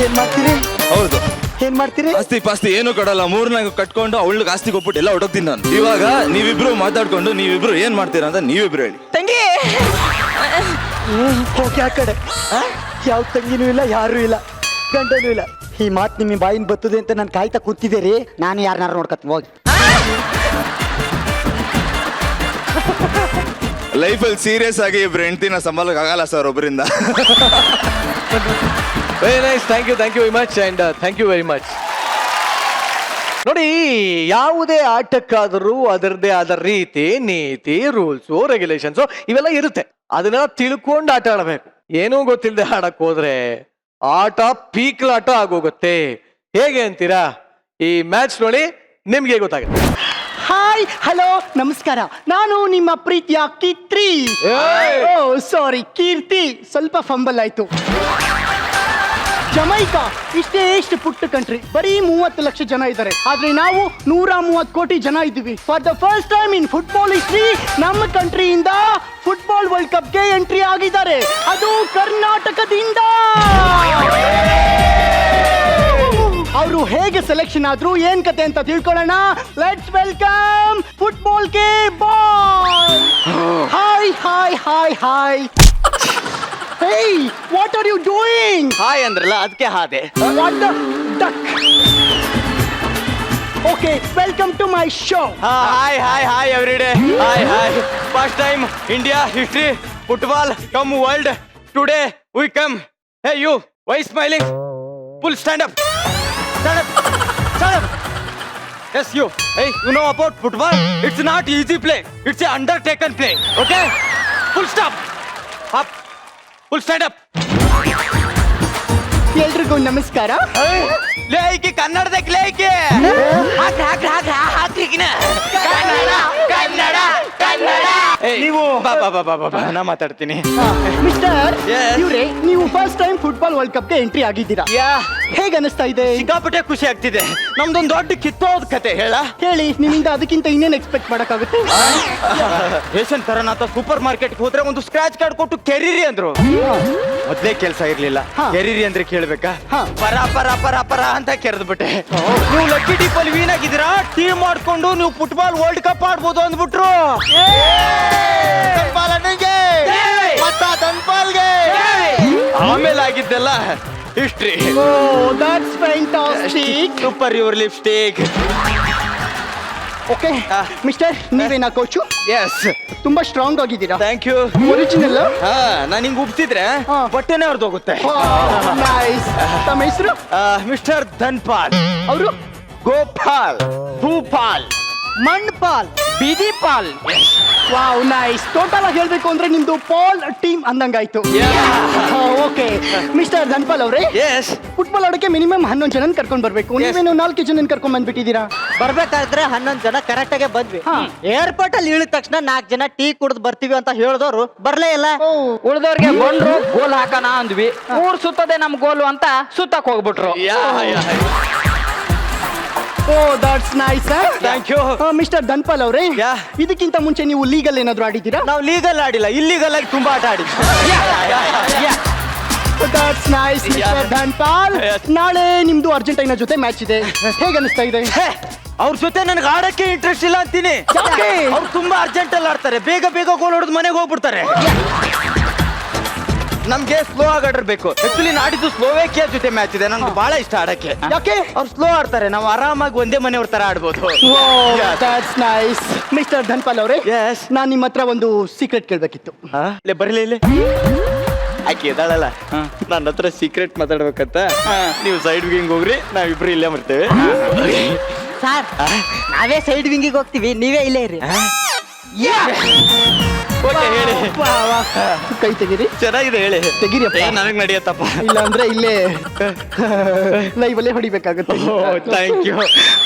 ಏನ್ ಮಾಡ್ತೀರಿ? ಹೌದು. ಏನ್ ಮಾಡ್ತೀರಿ? ಆಸ್ತಿ ಪಾಸ್ತಿ ಏನು ಕೊಡಲ್ಲ, 4 ಕಟ್ಕೊಂಡು ಅವಳಿಗೆ ಆಸ್ತಿ ಕೊಟ್ಬಿಟ್ಟು ಎಲ್ಲ ಹೊರಟೋಗ್ತೀನಿ ನಾನು. ಇವಾಗ ನೀವಿಬ್ರು ಮಾತಾಡ್ಕೊಂಡು ನೀವಿಬ್ರು ಏನ್ ಮಾಡ್ತೀರಾ ಅಂತ ನೀವಿಬ್ರು ಹೇಳಿ. ತಂಗಿ ಹೋಗಿ ಆ ಕಡೆ. ಯಾವ ತಂಗಿನೂ ಇಲ್ಲ, ಯಾರು ಇಲ್ಲ, ಗಂಡನೂ ಇಲ್ಲ. ಈ ಮಾತು ನಿಮ್ಮ ಬಾಯಿನ ಬರ್ತದೆ ಅಂತ ನಾನು ಕಾಯ್ತಾ ಕೂತಿದ್ದೀರಿ. ನಾನು ಯಾರನ್ನಾರು ನೋಡ್ಕೊತೀನಿ ಹೋಗಿ. ಲೈಫಲ್ಲಿ ಸೀರಿಯಸ್ ಆಗಿ ಇಬ್ರು ಹೆಂಡ್ತಿನ ಸಂಭಾಲಕ್ಕೆ ಆಗಲ್ಲ ಸರ್ ಒಬ್ಬರಿಂದ. Very nice, thank you very much and thank you very much. ನೋಡಿ, ಯಾವುದೇ ಆಟಕ್ಕಾದರೂ ಅದರದೇ ಆದ ರೀತಿ, ನೀತಿ, ರೂಲ್ಸು, ರೆಗ್ಯುಲೇಷನ್ಸು ಇವೆಲ್ಲ ಇರುತ್ತೆ. ಅದನ್ನ ತಿಳ್ಕೊಂಡು ಆಟ ಆಡಬೇಕು. ಏನೂ ಗೊತ್ತಿಲ್ಲದೆ ಆಡಕ್ ಹೋದ್ರೆ ಆಟ ಪೀಕ್ಲಾಟ ಆಗೋಗುತ್ತೆ. ಹೇಗೆ ಅಂತೀರಾ? ಈ ಮ್ಯಾಚ್ ನೋಡಿ ನಿಮ್ಗೆ ಗೊತ್ತಾಗುತ್ತೆ. ಹಾಯ್, ಹಲೋ, ನಮಸ್ಕಾರ. ನಾನು ನಿಮ್ಮ ಪ್ರೀತಿಯ ಕೀರ್ತಿ. ಸಾರಿ, ಕೀರ್ತಿ. ಸ್ವಲ್ಪ ಫಂಬಲ್ ಆಯ್ತು. ಜಮೈಕಾ ಇಷ್ಟು ಪುಟ್ಟ ಕಂಟ್ರಿ, ಬರೀ 30 ಲಕ್ಷ ಜನ ಇದ್ದಾರೆ. ಆದ್ರೆ ನಾವು 130 ಕೋಟಿ ಜನ ಇದ್ದೀವಿ. For the first time in football history ನಮ್ಮ ಕಂಟ್ರಿಯಿಂದ ಫುಟ್ಬಾಲ್ ವರ್ಲ್ಡ್ ಕಪ್ಗೆ ಎಂಟ್ರಿ ಆಗಿದ್ದಾರೆ, ಅದು ಕರ್ನಾಟಕದಿಂದ. ಅವರು ಹೇಗೆ ಸೆಲೆಕ್ಷನ್ ಆದ್ರು, ಏನ್ ಕತೆ ಅಂತ ತಿಳ್ಕೊಳ್ಳೋಣ. ಲೆಟ್ಸ್ ವೆಲ್ಕಮ್ ಫುಟ್ಬಾಲ್ ಗೆ ball. Hi hi hi hi. Hey, what are you doing? Hi ಅಂದ್ರಲ್ಲ ಅದಕ್ಕೆ ಹಾದೆ. What the duck? Okay, welcome to my show. Hi hi hi everyday. Hi hi. First time India history football come world. Today we come. Hey you, why smiling? Full stand up. Stand up! Stand up! Yes, you. Hey, you know about football? It's not easy play. It's an undertaken play. Okay? Full stop. Up. Full stand up. ಎಲ್ರಿಗೂ ನಮಸ್ಕಾರ. ಲೇಕಿ ಕನ್ನಡದಾಗ ಲೇಕಿ. ಕನ್ನಡ ಕನ್ನಡ. ನೀವು ಬಾ ನಾ ಮಾತಾಡ್ತೀನಿ. Mister Yes. ಇವ್ರೆ, ನೀವು first time football world ಕಪ್ಗೆ ಎಂಟ್ರಿ ಆಗಿದ್ದೀರಾ. ಹೇಗೆ ಅನಿಸ್ತಾ ಇದೆ? ಸಿಕ್ಕಾಪಟ್ಟೆ ಖುಷಿ ಆಗ್ತಿದೆ. ನಮ್ದೊಂದು ದೊಡ್ಡ ಕಿತ್ತೋದ್ ಕತೆ ಹೇಳ. ಹೇಳಿ, ನಿಮ್ಮಿಂದ ಅದಕ್ಕಿಂತ ಇನ್ನೇನು ಎಕ್ಸ್ಪೆಕ್ಟ್ ಮಾಡಕ್ಕಾಗುತ್ತೆ? ರೇಷನ್ ತರನಾಥ ಸೂಪರ್ ಮಾರ್ಕೆಟ್ ಹೋದ್ರೆ ಒಂದು ಸ್ಕ್ರಾಚ್ ಕಾರ್ಡ್ ಕೊಟ್ಟು ಕೆರೀರಿ ಅಂದ್ರು. ಮೊದ್ಲೇ ಕೆಲ್ಸ ಇರ್ಲಿಲ್ಲ. ಕೆರೀರಿ ಅಂದ್ರೆ ಕೇಳ್ಬೇಕಾ? ಪರ ಪರ ಪರ ಪರ ಅಂತ ಕೆರೆದು ಬಿಟ್ಟೆ. ನೀವು ಲಕ್ಕಿ ಡೀಪಲ್ಲಿ ವೀನ್ ಆಗಿದ್ದೀರಾ, ಟೀಮ್ ಮಾಡ್ಕೊಂಡು ನೀವು ಫುಟ್ಬಾಲ್ ವರ್ಲ್ಡ್ ಕಪ್ ಆಡ್ಬೋದು ಅಂದ್ಬಿಟ್ರು. ಆಮೇಲೆ ಆಗಿದ್ದೆಲ್ಲ history. That's fantastic. Super your lipstick. Okay mister, ನೀವೇನಾ ಕೋಚು? ಎಸ್, ತುಂಬಾ ಸ್ಟ್ರಾಂಗ್ ಆಗಿದ್ದೀರಾ. Thank you. ಒರಿಜಿನಲ್. ನಾನು ಹಿಂಗ್ ಉಬ್ಸಿದ್ರೆ ಬಟ್ಟೆನೇ ಹೊರದೋಗುತ್ತೆ. ನೈಸ್. ತಮ್ಮ ಹೆಸರು? ಮಿಸ್ಟರ್ ಧನ್ಪಾಲ್. ಅವರು? Gopal, Bhupal, Manpal, Bidipal. Wow, nice. Total ಆಗಿ ಹೇಳ್ಬೇಕು ಅಂದ್ರೆ ನಿಮ್ದು ಪಾಲ್ ಟೀಮ್ ಅಂದಂಗಾಯ್ತು. ಓಕೆ ಮಿಸ್ಟರ್ ಧನ್ಪಾಲ್ ಅವರೇ, ಎಸ್, ಫುಟ್ಬಾಲ್ ಆಡೋಕೆ ಮಿನಿಮಮ್ 11 ಜನ ಕರ್ಕೊಂಡ್ ಬರ್ಬೇಕು. ನೀವೇನು 4 ಜನ ಕರ್ಕೊಂಡ್ ಬಂದ್ಬಿಟ್ಟಿದ್ದೀರಾ. ಬರ್ಬೇಕಾದ್ರೆ 11 ಜನ ಕರೆಕ್ಟ್ ಆಗಿ ಬಂದ್ವಿ. ಏರ್ಪೋರ್ಟ್ ಅಲ್ಲಿ ಇಳಿದ ತಕ್ಷಣ 4 ಜನ ಟೀ ಕುಡಿದು ಬರ್ತೀವಿ ಅಂತ ಹೇಳಿದವರು ಬರ್ಲೇ ಇಲ್ಲ. ಉಳಿದವ್ರಿಗೆ ಬಂದ್ರು ಗೋಲ್ ಹಾಕೋಣ ಅಂದ್ವಿ. ಊರ್ ಸುತ್ತದೆ ನಮ್ ಗೋಲು ಅಂತ ಸುತ್ತಕ್ ಹೋಗ್ಬಿಟ್ರು. Oh that's nice. Thank you. Mister Dhanpal ಅವರೇ, Yeah. ಇದಕ್ಕಿಂತ ಮುಂಚೆ ನೀವು ಲೀಗಲ್ ಏನಾದ್ರು ಆಡಿದ್ದೀರಾ? ನಾವು ಲೀಗಲ್ ಆಡಿಲ್ಲ, ಇಲ್ಲೀಗಲ್ ಆಗಿ ತುಂಬಾ ಆಟ ಆಡಿ. That's nice mister Dhanpal. ನಾಳೆ ನಿಮ್ದು ಅರ್ಜೆಂಟೈನಾ ಜೊತೆ ಮ್ಯಾಚ್ ಇದೆ, ಹೇಗೆ ಅನಿಸ್ತಾ ಇದೆ? ಅವ್ರ ಜೊತೆ ನನಗೆ ಆಡಕ್ಕೆ ಇಂಟ್ರೆಸ್ಟ್ ಇಲ್ಲ ಅಂತೀನಿ. ಯಾಕೆ? ಅವ್ರು ತುಂಬಾ ಅರ್ಜೆಂಟ್ ಅಲ್ಲಿ ಆಡ್ತಾರೆ, ಬೇಗ ಬೇಗ ಗೋಲ್ ಹೊಡೆದು ಮನೆಗೆ ಹೋಗ್ಬಿಡ್ತಾರೆ. ನಮ್ಗೆ ಸ್ಲೋ ಆಗಿ ಆಡಿರ್ಬೇಕು. ಆಕ್ಚುಲಿ ನಾಡಿದ್ದು ಸ್ಲೋವೇಕಿಯಾ ಜೊತೆ ಮ್ಯಾಚ್ ಇದೆ, ನನ್ಗೆ ಬಹಳ ಇಷ್ಟ ಆಡಕ್ಕೆ. ಯಾಕೆ? ಅವ್ರು ಸ್ಲೋ ಆಡ್ತಾರೆ, ನಾವು ಆರಾಮಾಗಿ ಒಂದೇ ಮನೆಯವ್ರ ತರ ಆಡ್ಬೋದು. ದಟ್ಸ್ ನೈಸ್ ಮಿಸ್ಟರ್ ಧನ್ಪಾಲ್ ಅವರೇ. Yes. ನಾನು ನಿಮ್ಮ ಹತ್ರ ಒಂದು ಸೀಕ್ರೆಟ್ ಕೇಳಬೇಕಿತ್ತು. ಬರಲಿ ಇಲ್ಲಿ. ಆಕೆ ಎದಾಳಲ್ಲ, ನನ್ನ ಹತ್ರ ಸೀಕ್ರೆಟ್ ಮಾತಾಡ್ಬೇಕಂತ. ನೀವು ಸೈಡ್ ವಿಂಗ್ ಹೋಗ್ರಿ, ನಾವಿಬ್ರು ಇಲ್ಲೇ ಬರ್ತೇವೆ. ಸರ್, ನಾವೇ ಸೈಡ್ ವಿಂಗಿಗೆ ಹೋಗ್ತೀವಿ, ನೀವೇ ಇಲ್ಲೇ ಇರಿ. ಓಕೆ, ಹೇಳಿ. ಕೈ ತೆಗೀರಿ. ಚೆನ್ನಾಗಿದೆ, ಹೇಳಿ. ತೆಗೀರಿಯಪ್ಪ. ನನಗೆ ನಡೆಯತ್ತಪ್ಪ. ಇಲ್ಲ ಅಂದ್ರೆ ಇಲ್ಲೇ ಲೈವಲ್ಲೇ ಹೊಡಿಬೇಕಾಗುತ್ತೆ. Thank you.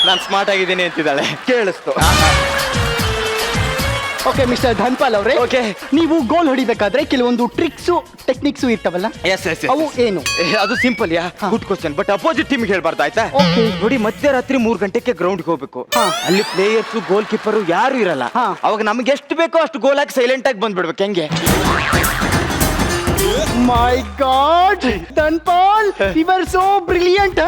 ನಾನು ಸ್ಮಾರ್ಟ್ ಆಗಿದ್ದೀನಿ ಅಂತಿದ್ದಾಳೆ, ಕೇಳಿಸ್ತು. ಓಕೆ ಮಿಸ್ಟರ್ ಧನ್ಪಾಲ್ ಅವರೇ, Okay. ನೀವು ಗೋಲ್ ಹೊಡಿಬೇಕಾದ್ರೆ ಕೆಲವೊಂದು ಟ್ರಿಕ್ಸು ಟೆಕ್ನಿಕ್ಸು ಇರ್ತಾವಲ್ಲ, ಎಸ್ ಎಸ್ ಅವು ಏನು? ಅದು simple yeah, good question. But opposite team ಹೇಳ್ಬಾರ್ದು, ಆಯ್ತಾ? Okay. ನೋಡಿ, ಮಧ್ಯರಾತ್ರಿ 3 ಗಂಟೆಗೆ ಗ್ರೌಂಡ್ಗೆ ಹೋಗ್ಬೇಕು. ಅಲ್ಲಿ ಪ್ಲೇಯರ್ಸ್, ಗೋಲ್ ಕೀಪರ್ ಯಾರು ಇರಲ್ಲ. ಅವಾಗ ನಮ್ಗೆ ಎಷ್ಟು ಬೇಕೋ ಅಷ್ಟು ಗೋಲ್ ಹಾಕಿ ಸೈಲೆಂಟ್ ಆಗಿ ಬಂದ್ಬಿಡ್ಬೇಕು. ಹೆಂಗೆ? My god Dhanpal, you are so brilliant.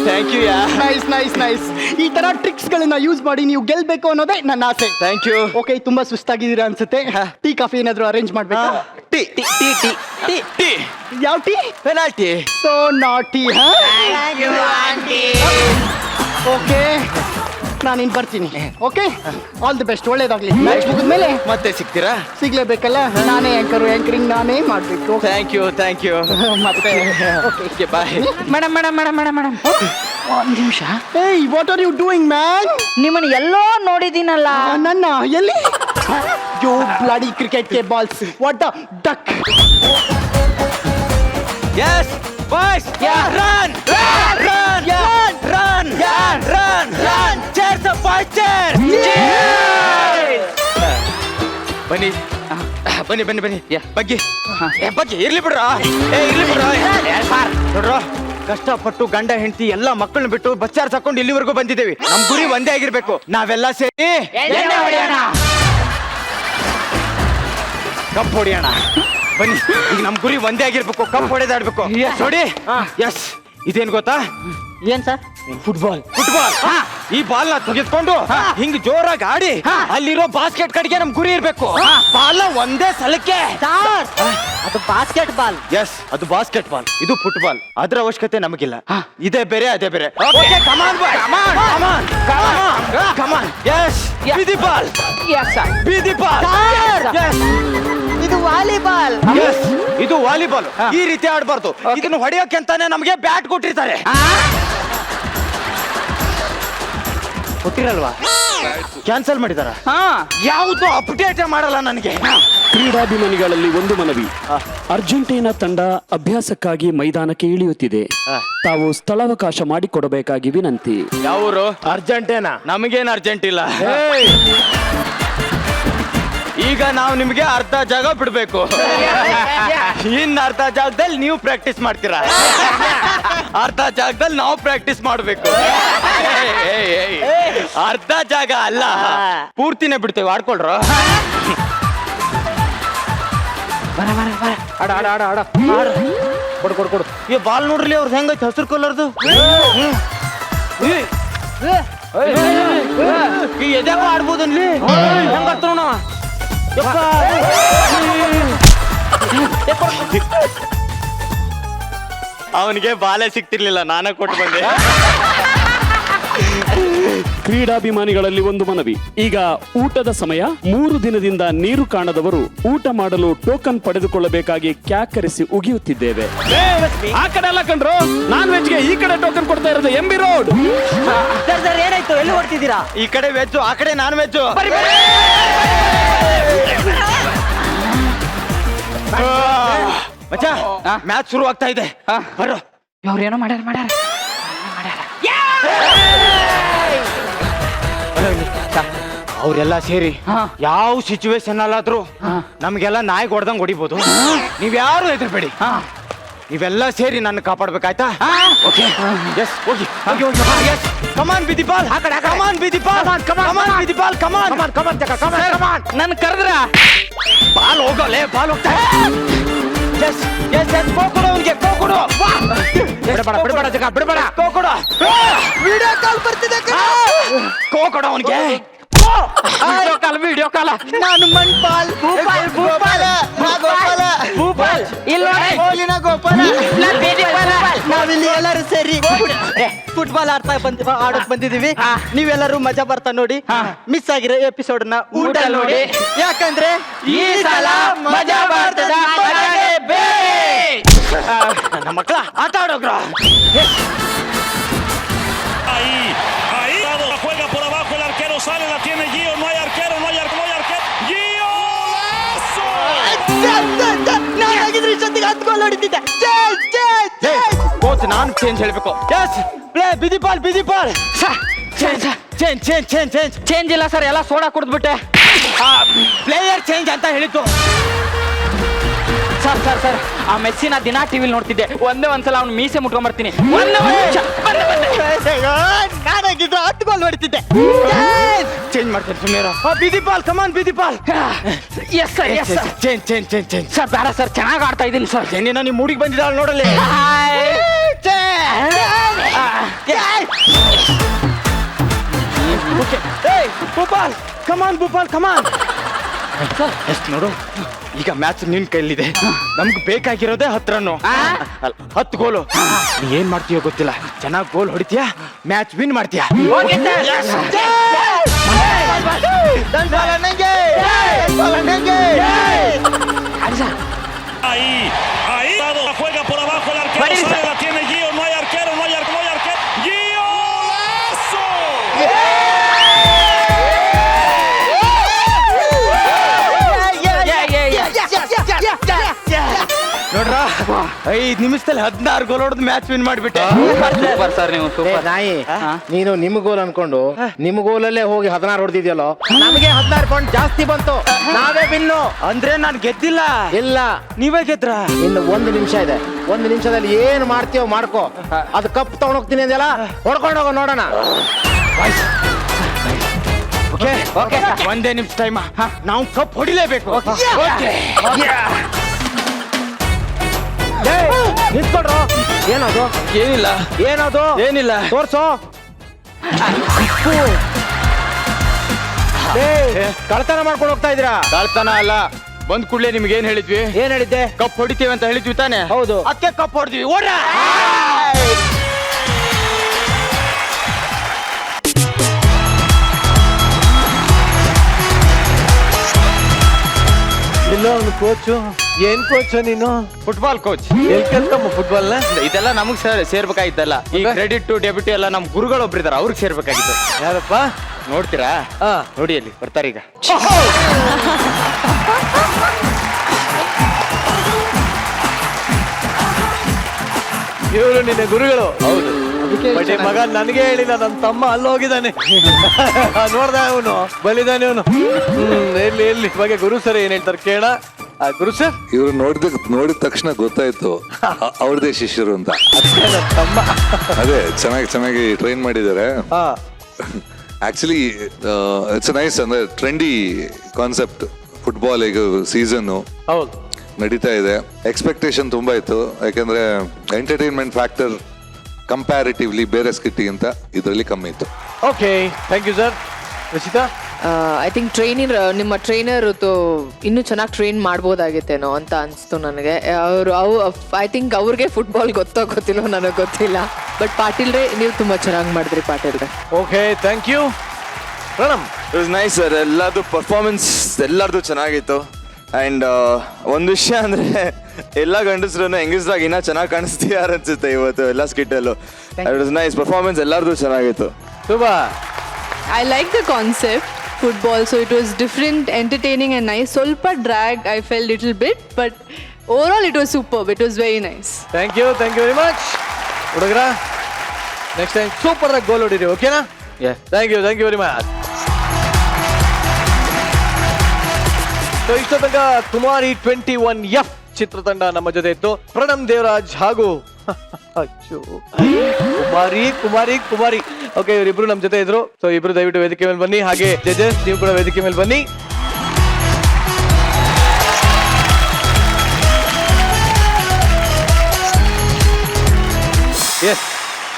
Thank you yeah. Nice nice nice. ಈ ತರ ಟ್ರಿಕ್ಸ್ ಗಳನ್ನ ಯೂಸ್ ಮಾಡಿ ನೀವು ಗೆಲ್ಬೇಕು ಅನ್ನೋದೇ ನನ್ನ ಆಸೆ. Thank you. ಓಕೆ, ತುಂಬಾ ಸುಸ್ತಾಗಿದ್ದೀರಾ ಅನ್ಸುತ್ತೆ. ಟೀ ಕಾಫಿ ಏನಾದ್ರು ಅರೇಂಜ್ ಮಾಡ್ಬೇಕಾ? Tea tea tea tea tea tea. ಯಾವ tea? Penalty. So naughty. Okay, ನಾನಿನ್ ಬರ್ತೀನಿ. ಓಕೆ, ಆಲ್ ದಿ ಬೆಸ್ಟ್, ಒಳ್ಳೇದಾಗ್ಲಿ. ಮ್ಯಾಚ್ ಮುಗಿದ್ಮೇಲೆ ಮತ್ತೆ ಸಿಗ್ತೀರಾ? ಸಿಗ್ಲೇಬೇಕಲ್ಲ, ನಾನೇ ಆಂಕರಿಂಗ್ ನಾನೇ ಮಾಡ್ಬೇಕು. Thank you thank you. ಮತ್ತೆ okay, bye. Madam madam madam madam madam, ಒಂದ್ ನಿಮಿಷ. Hey, what are you doing man? ನಿಮ್ಮನ್ನ ಎಲ್ಲೋ ನೋಡಿದೀನಲ್ಲ. ನನ್ನ ಎಲ್ಲಿ? ಯು ಬ್ಲಡಿ ಕ್ರಿಕೆಟ್ ಗೆ balls, what the duck. Yes, boys. Yeah. Run, run, run, run, run, run, run. Cheers up, boys, cheers. Cheers. ಬನ್ನಿ ಬನ್ನಿ ಬನ್ನಿ ಬನ್ನಿ. ಬಗ್ಗೆ ಬಗ್ಗೆ ಇರ್ಲಿ ಬಿಡ್ರ. ಇರ್ಲಿ ಬಿಡ್ರ. ನೋಡ್ರ, ಕಷ್ಟಪಟ್ಟು ಗಂಡ ಹೆಂಡತಿ ಎಲ್ಲಾ ಮಕ್ಕಳನ್ನ ಬಿಟ್ಟು ಬಚ್ಚಾರ್ ತಕೊಂಡು ಇಲ್ಲಿವರೆಗೂ ಬಂದಿದ್ದೇವೆ. ನಮ್ ಗುರಿ ಒಂದೇ ಆಗಿರ್ಬೇಕು. ನಾವೆಲ್ಲ ಸೇರಿ ಕಪ್ ಹೊಡಿಯೋಣ ಬನ್ನಿ. ಈಗ ನಮ್ ಗುರಿ ಒಂದೇ ಆಗಿರ್ಬೇಕು, ಕಪ್ ಹೊಡೆದಾಡ್ಬೇಕು ನೋಡಿ. ಎಸ್, ಇದೇನ್ ಗೊತ್ತಾ? ಏನ್ ಸರ್? ಫುಟ್ಬಾಲ್. ಈ ಬಾಲ್ ನ ತೆಗೆದುಕೊಂಡು ಹಿಂಗ್ ಜೋರಾಗಿ ಆಡಿ ಅಲ್ಲಿರೋ ಬಾಸ್ಕೆಟ್ ಕಡೆಗೆ ನಮ್ ಗುರಿ ಇರ್ಬೇಕು. ಬಾಲ್ ಒಂದೇ ಸಲಕ್ಕೆ. ಅದು ಬಾಸ್ಕೆಟ್ ಬಾಲ್. ಎಸ್, ಅದು ಬಾಸ್ಕೆಟ್ ಬಾಲ್, ಇದು ಫುಟ್ಬಾಲ್. ಅದ್ರ ಅವಶ್ಯಕತೆ ನಮಗಿಲ್ಲ. ಇದೇ ಬೇರೆ ಅದೇ ಬೇರೆ. ಬೀದಿ ಬಾಲ್. ಬೀದಿ ಬಾಲ್. ಇದು ವಾಲಿಬಾಲ್. ಇದು ವಾಲಿಬಾಲ್. ಈ ರೀತಿ ಆಡ್ಬಾರ್ದು. ಇದನ್ನು ಹೊಡೆಯೋಕೆ ಅಂತಾನೆ ನಮಗೆ ಬ್ಯಾಟ್ ಕೊಟ್ಟಿರ್ತಾರೆ. ಕೊಟ್ಟಿರಲ್ವಾ? ಕ್ಯಾನ್ಸಲ್ ಮಾಡಿದಾರ? ಯಾವುದು ಅಪ್ಡೇಟ್ ಮಾಡಲ್ಲ ನನಗೆ. ಕ್ರೀಡಾಭಿಮಾನಿಗಳಲ್ಲಿ ಒಂದು ಮನವಿ. ಅರ್ಜೆಂಟೀನಾ ತಂಡ ಅಭ್ಯಾಸಕ್ಕಾಗಿ ಮೈದಾನಕ್ಕೆ ಇಳಿಯುತ್ತಿದೆ. ತಾವು ಸ್ಥಳಾವಕಾಶ ಮಾಡಿಕೊಡಬೇಕಾಗಿ ವಿನಂತಿ. ಯಾವರು? ಅರ್ಜೆಂಟೀನಾ. ನಮಗೇನು ಅರ್ಜೆಂಟ್ ಇಲ್ಲ. ಈಗ ನಾವು ನಿಮ್ಗೆ ಅರ್ಧ ಜಾಗ ಬಿಡ್ಬೇಕು. ಇನ್ ಅರ್ಧ ಜಾಗದಲ್ಲಿ ನೀವು ಪ್ರಾಕ್ಟೀಸ್ ಮಾಡ್ತೀರಾ, ಅರ್ಧ ಜಾಗದಲ್ಲಿ ನಾವು ಪ್ರಾಕ್ಟೀಸ್ ಮಾಡ್ಬೇಕು. ಅರ್ಧ ಜಾಗ ಅಲ್ಲ, ಪೂರ್ತಿನೇ ಬಿಡ್ತೇವೆ. ಆಡ್ಕೊಳ್ರ. ಕೊಡು. ಈ ಬಾಲ್ ನೋಡ್ರಿ ಅವ್ರದ್ದು ಹೆಂಗೈತೆ, ಹಸಿರು ಕಲರ್ದು. ಈ ಎದೆಗ ಆಡ್ಬೋದನ್ಲಿ ಹೆಂಗ ಅವನಿಗೆ ಬಾಲೆ ಸಿಕ್ತಿರ್ಲಿಲ್ಲ, ನಾನೇ ಕೊಟ್ಟು ಬಂದೆ. ಕ್ರೀಡಾಭಿಮಾನಿಗಳಲ್ಲಿ ಒಂದು ಮನವಿ. ಈಗ ಊಟದ ಸಮಯ. 3 ದಿನದಿಂದ ನೀರು ಕಾಣದವರು ಊಟ ಮಾಡಲು ಟೋಕನ್ ಪಡೆದುಕೊಳ್ಳಬೇಕಾಗಿ ಕ್ಯಾಕರಿಸಿ ಉಗಿಯುತ್ತಿದ್ದೇವೆ. ಆ ಕಡೆ ಎಲ್ಲ ಕಂಡ್ರು, ನಾನ್ ವೆಜ್ಗೆ ಈ ಕಡೆ ಟೋಕನ್ ಕೊಡ್ತಾ ಇರೋದು MB ರೋಡ್. ಸರ್ ಏನಾಯ್ತು? ಎಲ್ಲಿ ಹೊಡ್ತಿದ್ದೀರಾ? ಈ ಕಡೆ ವೆಜ್, ಆ ಕಡೆ ನಾನ್ ವೆಜ್. ಮಚ್ಚ, ಮ್ಯಾಚ್ ಶುರು ಆಗ್ತಾ ಇದೆ. ಬರೋ. ಅವ್ರೇನೋ ಮಾಡ್ಯಾರ. ಅವರೆಲ್ಲ ಸೇರಿ ಯಾವ ಸಿಚುವೇಶನ್ ಅಲ್ಲಾದ್ರೂ ನಮ್ಗೆಲ್ಲ ನಾಯಿ ಹೊಡೆದಂಗ್ ಹೊಡಿಬೋದು. ನೀವ್ಯಾರು ಹೆದರ್ಬೇಡಿ. ನೀವೆಲ್ಲ ಸೇರಿ ನನ್ನ ಕಾಪಾಡ್ಬೇಕಾಯ್ತಾ? ಓಕೆ. ಎಸ್, ಹೋಗಿ. ಎಸ್, ಕಮಾನ್ ಬಿದಿ ಬಾಲ್. ಕಮಾನ್ ಬಿದಿ ಬಾಲ್. ಕಮಾನ್ ಬಿದಿ ಬಾಲ್. ಕಮಾನ್. ನನ್ ಕರೆದ್ರ ಬಾಲ್ ಹೋಗಲೇ, ಬಾಲ್ ಹೋಗ್ತಾ. ಎಸ್, ಕೋ ಕೊಡು ಅವನಿಗೆ, ಕೋ ಕೊಡು. ಬಿಡಬೇಡ ಜಗ, ಬಿಡಬೇಡ. ಕೋ ಕೊಡು. ವಿಡಿಯೋ ಕಾಲ್ ಬರ್ತಿದೆ. ಕೋ ಕೊಡು ಅವನಿಗೆ. ವಿಡಿಯೋ ಕಾಲ. ನಾನು ಮಣ್ಪಾಲ್. ಭೂಪಾಲ್. ಇಲ್ಲ ನಾವಿಲ್ಲಿ ಎಲ್ಲರೂ ಸೇರಿ ಫುಟ್ಬಾಲ್ ಆಡೋಕ್ ಬಂದಿದೀವಿ. ನೀವೆಲ್ಲರೂ ಮಜಾ ಬರ್ತಾ ನೋಡಿ. ಮಿಸ್ ಆಗಿರೋ ಎಪಿಸೋಡ್ ನ ಊಟ ನೋಡಿ. ಯಾಕಂದ್ರೆ ಈ ಸಲ ಮಜಾ ಬರ್ತದ. ನಮ್ಮ ಮಕ್ಕಳ ಆಟ ಆಡೋಗ್ರ. Ahí la juega por abajo, el arquero sale, la tiene Gio, no hay arquero. Gio, ¡golazo! ನಾನಾಗಿದ್ರೆ ಇಷ್ಟೊತ್ತಿಗೆ 10 ಗೋಲ್ ಹೊಡಿತಿದ್ದೆ. ಕೋಚ್ ನಾನು ಚೇಂಜ್ ಹೇಳ್ಬೇಕು. ಎಸ್, ಪ್ಲೇ ಬಿದಿ ಬಾಲ್. ಚೇಂಜ್ ಇಲ್ಲ ಸರ್, ಎಲ್ಲ ಸೋಡಾ ಕುಡಿದ್ಬಿಟ್ಟೆ. ಪ್ಲೇಯರ್ ಚೇಂಜ್ ಅಂತ ಹೇಳಿದ್ದು. ಸರ್ ಆ ಮೆಸ್ಸಿನ ದಿನ ಟಿವಿಲಿ ನೋಡ್ತಿದ್ದೆ. ಒಂದ್ಸಲ ಅವ್ನು ಮೀಸೆ ಮುಟ್ಕೊಂಡ್ಬರ್ತೀನಿ. ನಾನಾಗಿದ್ರೆ 10 ಗೋಲ್ ಹೊಡಿತಿದ್ದೆ. ಚೇಂಜ್ ಮಾಡ್ತೇನೆ ಸುಮ್ಮನೆ. ಬಿದಿ ಬಾಲ್. ಕಮಾನ್ ಬಿದಿ ball. Yes sir. Change. Sir ಬೇಡ ಸರ್, ಚೆನ್ನಾಗಿ ಆಡ್ತಾ ಇದ್ದೀನಿ ಸರ್. ಏನೇನೋ ನಿಮ್ಮ ಮೂಡಿಗೆ ಬಂದಿದ್ದಾಳ ನೋಡಲಿ. ಭೂಪಾಲ್, ಕಮಾನ್. ಎಷ್ಟು ನೋಡು, ಈಗ ಮ್ಯಾಚ್ ನಿನ್ ಕೈಲಿದೆ. ನಮ್ಗೆ ಬೇಕಾಗಿರೋದೇ 10 ರನ್ನು, 10 ಗೋಲು. ನೀ ಏನ್ ಮಾಡ್ತೀಯೋ ಗೊತ್ತಿಲ್ಲ, ಚೆನ್ನಾಗಿ ಗೋಲ್ ಹೊಡಿತೀಯಾ, ಮ್ಯಾಚ್ ವಿನ್ ಮಾಡ್ತೀಯಾ. Ahí la juega por abajo, el arquero sale, la tiene Gio, no hay arquero. Gio, ¡golazo! ನೋಡ್ರ 5 ನಿಮಿಷದಲ್ಲಿ 16 ಗೋಲ್ ಹೊಡೆದು ಮ್ಯಾಚ್ ವಿನ್ ಮಾಡ್ಬಿಟ್ಟೆ. ಸರ್ ನೀವು ನಾಯಿ ನೀನು ನಿಮ್ ಗೋಲ್ ಅನ್ಕೊಂಡು ನಿಮ್ ಗೋಲಲ್ಲೇ ಹೋಗಿ 16 ಹೊಡೆದಿದ್ಯಲ್ಲೋ, ನಮಗೆ 16 ಪಾಯಿಂಟ್ ಜಾಸ್ತಿ ಬಂತು, ನಾವೇ ಬಿನ್ನು. ಅಂದ್ರೆ ನಾನ್ ಗೆದ್ದಿಲ್ಲ, ಇಲ್ಲ ನೀವೇ ಗೆದ್ರ. ಇನ್ನು 1 ನಿಮಿಷ ಇದೆ, 1 ನಿಮಿಷದಲ್ಲಿ ಏನ್ ಮಾಡ್ತೀವೋ ಮಾಡ್ಕೋ. ಅದು ಕಪ್ ತಗೊಂಡ್ ಹೋಗ್ತೀನಿ ಅಂದೆಲ್ಲ, ಹೊಡ್ಕೊಂಡು ಹೋಗೋ ನೋಡೋಣ. ಒಂದೇ ನಿಮಿಷ ಟೈಮ್, ನಾವು ಕಪ್ ಹೊಡಿಲೇಬೇಕು. ನಿಂತ್ಕೊಡ್ರು. ಏನದು? ಏನಿಲ್ಲ ಏನದು? ಏನಿಲ್ಲ ತೋರ್ಸು. ಕಳ್ತನ ಮಾಡ್ಕೊಂಡು ಹೋಗ್ತಾ ಇದೀರಾ? ಕಳ್ತನ ಅಲ್ಲ, ಬಂದ್ ಕೂಡ್ಲೆ ನಿಮ್ಗೆ ಏನ್ ಹೇಳಿದ್ವಿ? ಏನ್ ಹೇಳಿದ್ದೆ? ಕಪ್ ಹೊಡಿತೀವಿ ಅಂತ ಹೇಳಿದ್ವಿ ತಾನೆ? ಹೌದು. ಅದಕ್ಕೆ ಕಪ್ ಹೊಡೆದ್ವಿ. ಓಡ್ರ. ಇಲ್ಲ ಅವನು ಕೋಚು. ಏನ್ ಕೋಚು ನೀನು? Football coach. ಎಲ್ ಕಲ್ತಮ್ಮ ಫುಟ್ಬಾಲ್ ನ? ಇದೆಲ್ಲ ನಮಗ್ ಸೇರ್ಬೇಕಾಗಿದ್ದಲ್ಲ. ಈ ಕ್ರೆಡಿಟ್ ಟು ಡೆಬಿಟ್ ಎಲ್ಲ ನಮ್ ಗುರುಗಳು ಒಬ್ರಿದಾರ, ಅವ್ರಿಗೆ ಸೇರ್ಬೇಕಾಗಿತ್ತು. ಯಾರಪ್ಪ? ನೋಡ್ತೀರಾ? ನೋಡಿ ಅಲ್ಲಿ ಬರ್ತಾರೆ ಈಗ. ಇವರು ನಿನ್ನ ಗುರುಗಳು? ಹೌದು. ಬಟ್ ಈ ಮಗ ನನಗೆ ಹೇಳಿಲ್ಲ, ನನ್ನ ತಮ್ಮ ಅಲ್ಲಿ ಹೋಗಿದ್ದಾನೆ. ನೋಡ್ದ ಅವನು ಬಲಿದಾನೆ ಅವನು. ಎಲ್ಲಿ ಬಗ್ಗೆ ಗುರು ಸರ್ ಏನ್ ಹೇಳ್ತಾರೆ ಕೇಳ. ಗುರು ಸರ್ ಇವ್ರು ನೋಡಿದ ತಕ್ಷಣ ಗೊತ್ತಾಯ್ತು ಅವ್ರದೇ ಶಿಷ್ಯರು ಅಂತ. ತಮ್ಮ ಅದೇ ಚೆನ್ನಾಗಿ ಟ್ರೈನ್ ಮಾಡಿದ್ದಾರೆ. Actually it's nice. ಅಂದ್ರೆ ಟ್ರೆಂಡಿ ಕಾನ್ಸೆಪ್ಟ್ ಫುಟ್ಬಾಲ್. ಈಗ ಸೀಸನ್ ಹೌದು ನಡೀತಾ ಇದೆ. ಎಕ್ಸ್ಪೆಕ್ಟೇಷನ್ ತುಂಬಾ ಇತ್ತು, ಯಾಕಂದ್ರೆ ಎಂಟರ್ಟೈನ್ಮೆಂಟ್ ಫ್ಯಾಕ್ಟರ್ ಕಂಪ್ಯಾರಿಟಿವ್ಲಿ ಬೇರೆ ಸ್ಕಿಟ್ಟಿಗಿಂತ ಇದರಲ್ಲಿ ಕಮ್ಮಿ ಇತ್ತು. Okay, thank you sir. Rachita? I think ನಿಮ್ಮ ಟ್ರೈನರ್ ಇನ್ನೂ ಚೆನ್ನಾಗಿ ಟ್ರೈನ್ ಮಾಡ್ಬೋದಾಗಿತ್ತೇನೋ ಅಂತ ಅನಿಸ್ತು ನನಗೆ. ಐ ಥಿಂಕ್ ಅವ್ರಿಗೆ ಫುಟ್ಬಾಲ್ ಗೊತ್ತಿಲ್ಲೋ ನನಗೆ ಗೊತ್ತಿಲ್ಲ. ಬಟ್ ಪಾಟೀಲ್ರೆ, ನೀವು ತುಂಬ ಚೆನ್ನಾಗಿ ಮಾಡಿದ್ರಿ ಪಾಟೀಲ್ರೆ. Okay, thank you. Pranam? It was nice sir. ಎಲ್ಲರದು ಪರ್ಫಾರ್ಮೆನ್ಸ್ ಎಲ್ಲರದು ಚೆನ್ನಾಗಿತ್ತು. ಆ್ಯಂಡ್ ಒಂದು ವಿಷಯ ಅಂದರೆ ಎಲ್ಲ ಗಂಡಸ್ರು ಹೆಂಗಸ್ರಾಗ ಇನ್ನೂ ಚೆನ್ನಾಗಿ ಕಾಣಿಸ್ತೀಯಾರ ಅನ್ಸುತ್ತೆ ಇವತ್ತು ಎಲ್ಲ ಸ್ಕಿಟ್ಟಲ್ಲೂ. ಇಟ್ ವಾಸ್ ನೈಸ್ ಪರ್ಫಾರ್ಮೆನ್ಸ್, ಎಲ್ಲರದು ಚೆನ್ನಾಗಿತ್ತು. Shubha? I like the concept, football, so it was different, entertaining and nice. Solpa drag, I felt little bit, but overall it was superb. It was very nice. Thank you very much ಹುಡುಗರ. Next time super ಆಗಿ goal ಹೊಡಿರಿ, ಓಕೆನಾ? Thank you very much. So ಇಷ್ಟ ತನಕ ಕುಮಾರಿ 21F ಚಿತ್ರತಂಡ ನಮ್ಮ ಜೊತೆ ಇತ್ತು. ಪ್ರಣಮ್ ದೇವರಾಜ್ ಹಾಗೂ ಕುಮಾರಿ. ಓಕೆ, ಇವರಿಬ್ರು ನಮ್ಮ ಜೊತೆ ಇದ್ರು. ಸೊ ಇಬ್ರು ದಯವಿಟ್ಟು ವೇದಿಕೆ ಮೇಲೆ ಬನ್ನಿ. ಹಾಗೆ ಜಜಸ್, ನೀವು ಕೂಡ ವೇದಿಕೆ ಮೇಲೆ ಬನ್ನಿ. ಎಸ್,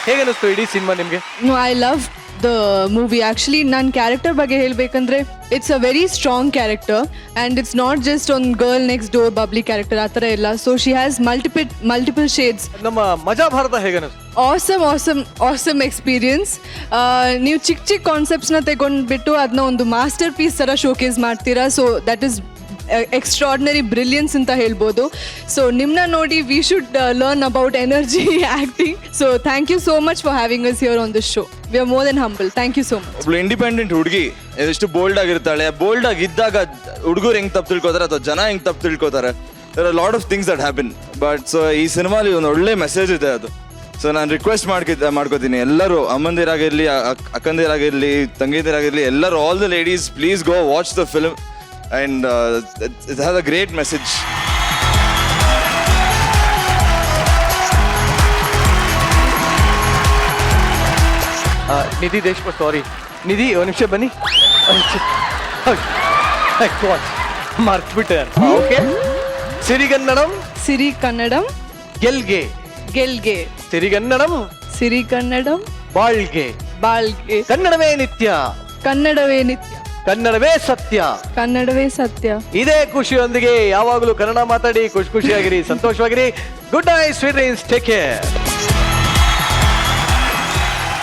ಹೇಗೆ ಅನಿಸ್ತು ಇಡೀ ಸಿನಿಮಾ ನಿಮ್ಗೆ? No, I loved the movie. Actually, ನನ್ನ ಕ್ಯಾರೆಕ್ಟರ್ ಬಗ್ಗೆ ಹೇಳ್ಬೇಕಂದ್ರೆ it's a very strong character and it's not just on girl next door bubbly character ಆ ಥರ ಇಲ್ಲ. So she has multiple shades. ನಮ್ಮ ಮಜಾ ಭಾರತ ಹೇಗೆ ಅನಿಸ್ತು? Awesome experience. ನೀವು ಚಿಕ್ಕ ಕಾನ್ಸೆಪ್ಟ್ಸ್ನ ತಗೊಂಡ್ಬಿಟ್ಟು ಅದನ್ನ ಒಂದು ಮಾಸ್ಟರ್ ಪೀಸ್ ಥರ ಶೋಕೇಸ್ ಮಾಡ್ತೀರಾ. So that is extraordinary brilliance ಅಂತ ಹೇಳ್ಬೋದು. ಸೊ ನಿಮ್ಮನ್ನ ನೋಡಿ we should learn about energy acting. So thank you so much for having us here on this show. We are more than humble. Thank you so much. ಒಬ್ಳು independent ಹುಡುಗಿ ಎಷ್ಟು bold ಆಗಿರ್ತಾಳೆ. Bold ಆಗಿದ್ದಾಗ ಹುಡುಗರು ಹೆಂಗ್ ತಪ್ಪು ತಿಳ್ಕೊತಾರೆ ಅಥವಾ ಜನ ಹೆಂಗ್ ತಪ್ಪು ತಿಳ್ಕೊತಾರೆ. There are lot of things that happen. But so ಈ ಸಿನಿಮಾಲಿ ಒಂದು ಒಳ್ಳೆ ಮೆಸೇಜ್ ಇದೆ ಅದು. ಸೊ ನಾನು ರಿಕ್ವೆಸ್ಟ್ ಮಾಡ್ಕೋತೀನಿ ಎಲ್ಲರೂ, ಅಮ್ಮಂದಿರಾಗಿರ್ಲಿ, ಅಕ್ಕಂದಿರಾಗಿರ್ಲಿ, ತಂಗಿದಿರಾಗಿರ್ಲಿ, ಎಲ್ಲರೂ, all the ladies, please go watch the film and it has a great message. ನಿಧಿ ದೇಶಪಾಂಡೆ, ಸಾರಿ ನಿಧಿ, ಒಂದು ನಿಮಿಷ ಬನ್ನಿ. ಮರ್ತ್ಬಿಟ್ಟೆ. ಓಕೆ, ಸಿರಿಗನ್ನಡಂ ಗೆಲ್ಗೆ ಸಿರಿಗನ್ನಡಂ ಬಾಳ್ಗೆ ಕನ್ನಡವೇ ನಿತ್ಯ ಕನ್ನಡವೇ ಸತ್ಯ. ಇದೇ ಖುಷಿಯೊಂದಿಗೆ ಯಾವಾಗಲೂ ಕನ್ನಡ ಮಾತಾಡಿ, ಖುಷಿಯಾಗಿರಿ, ಸಂತೋಷವಾಗಿರಿ. Good night, sweet dreams, take care.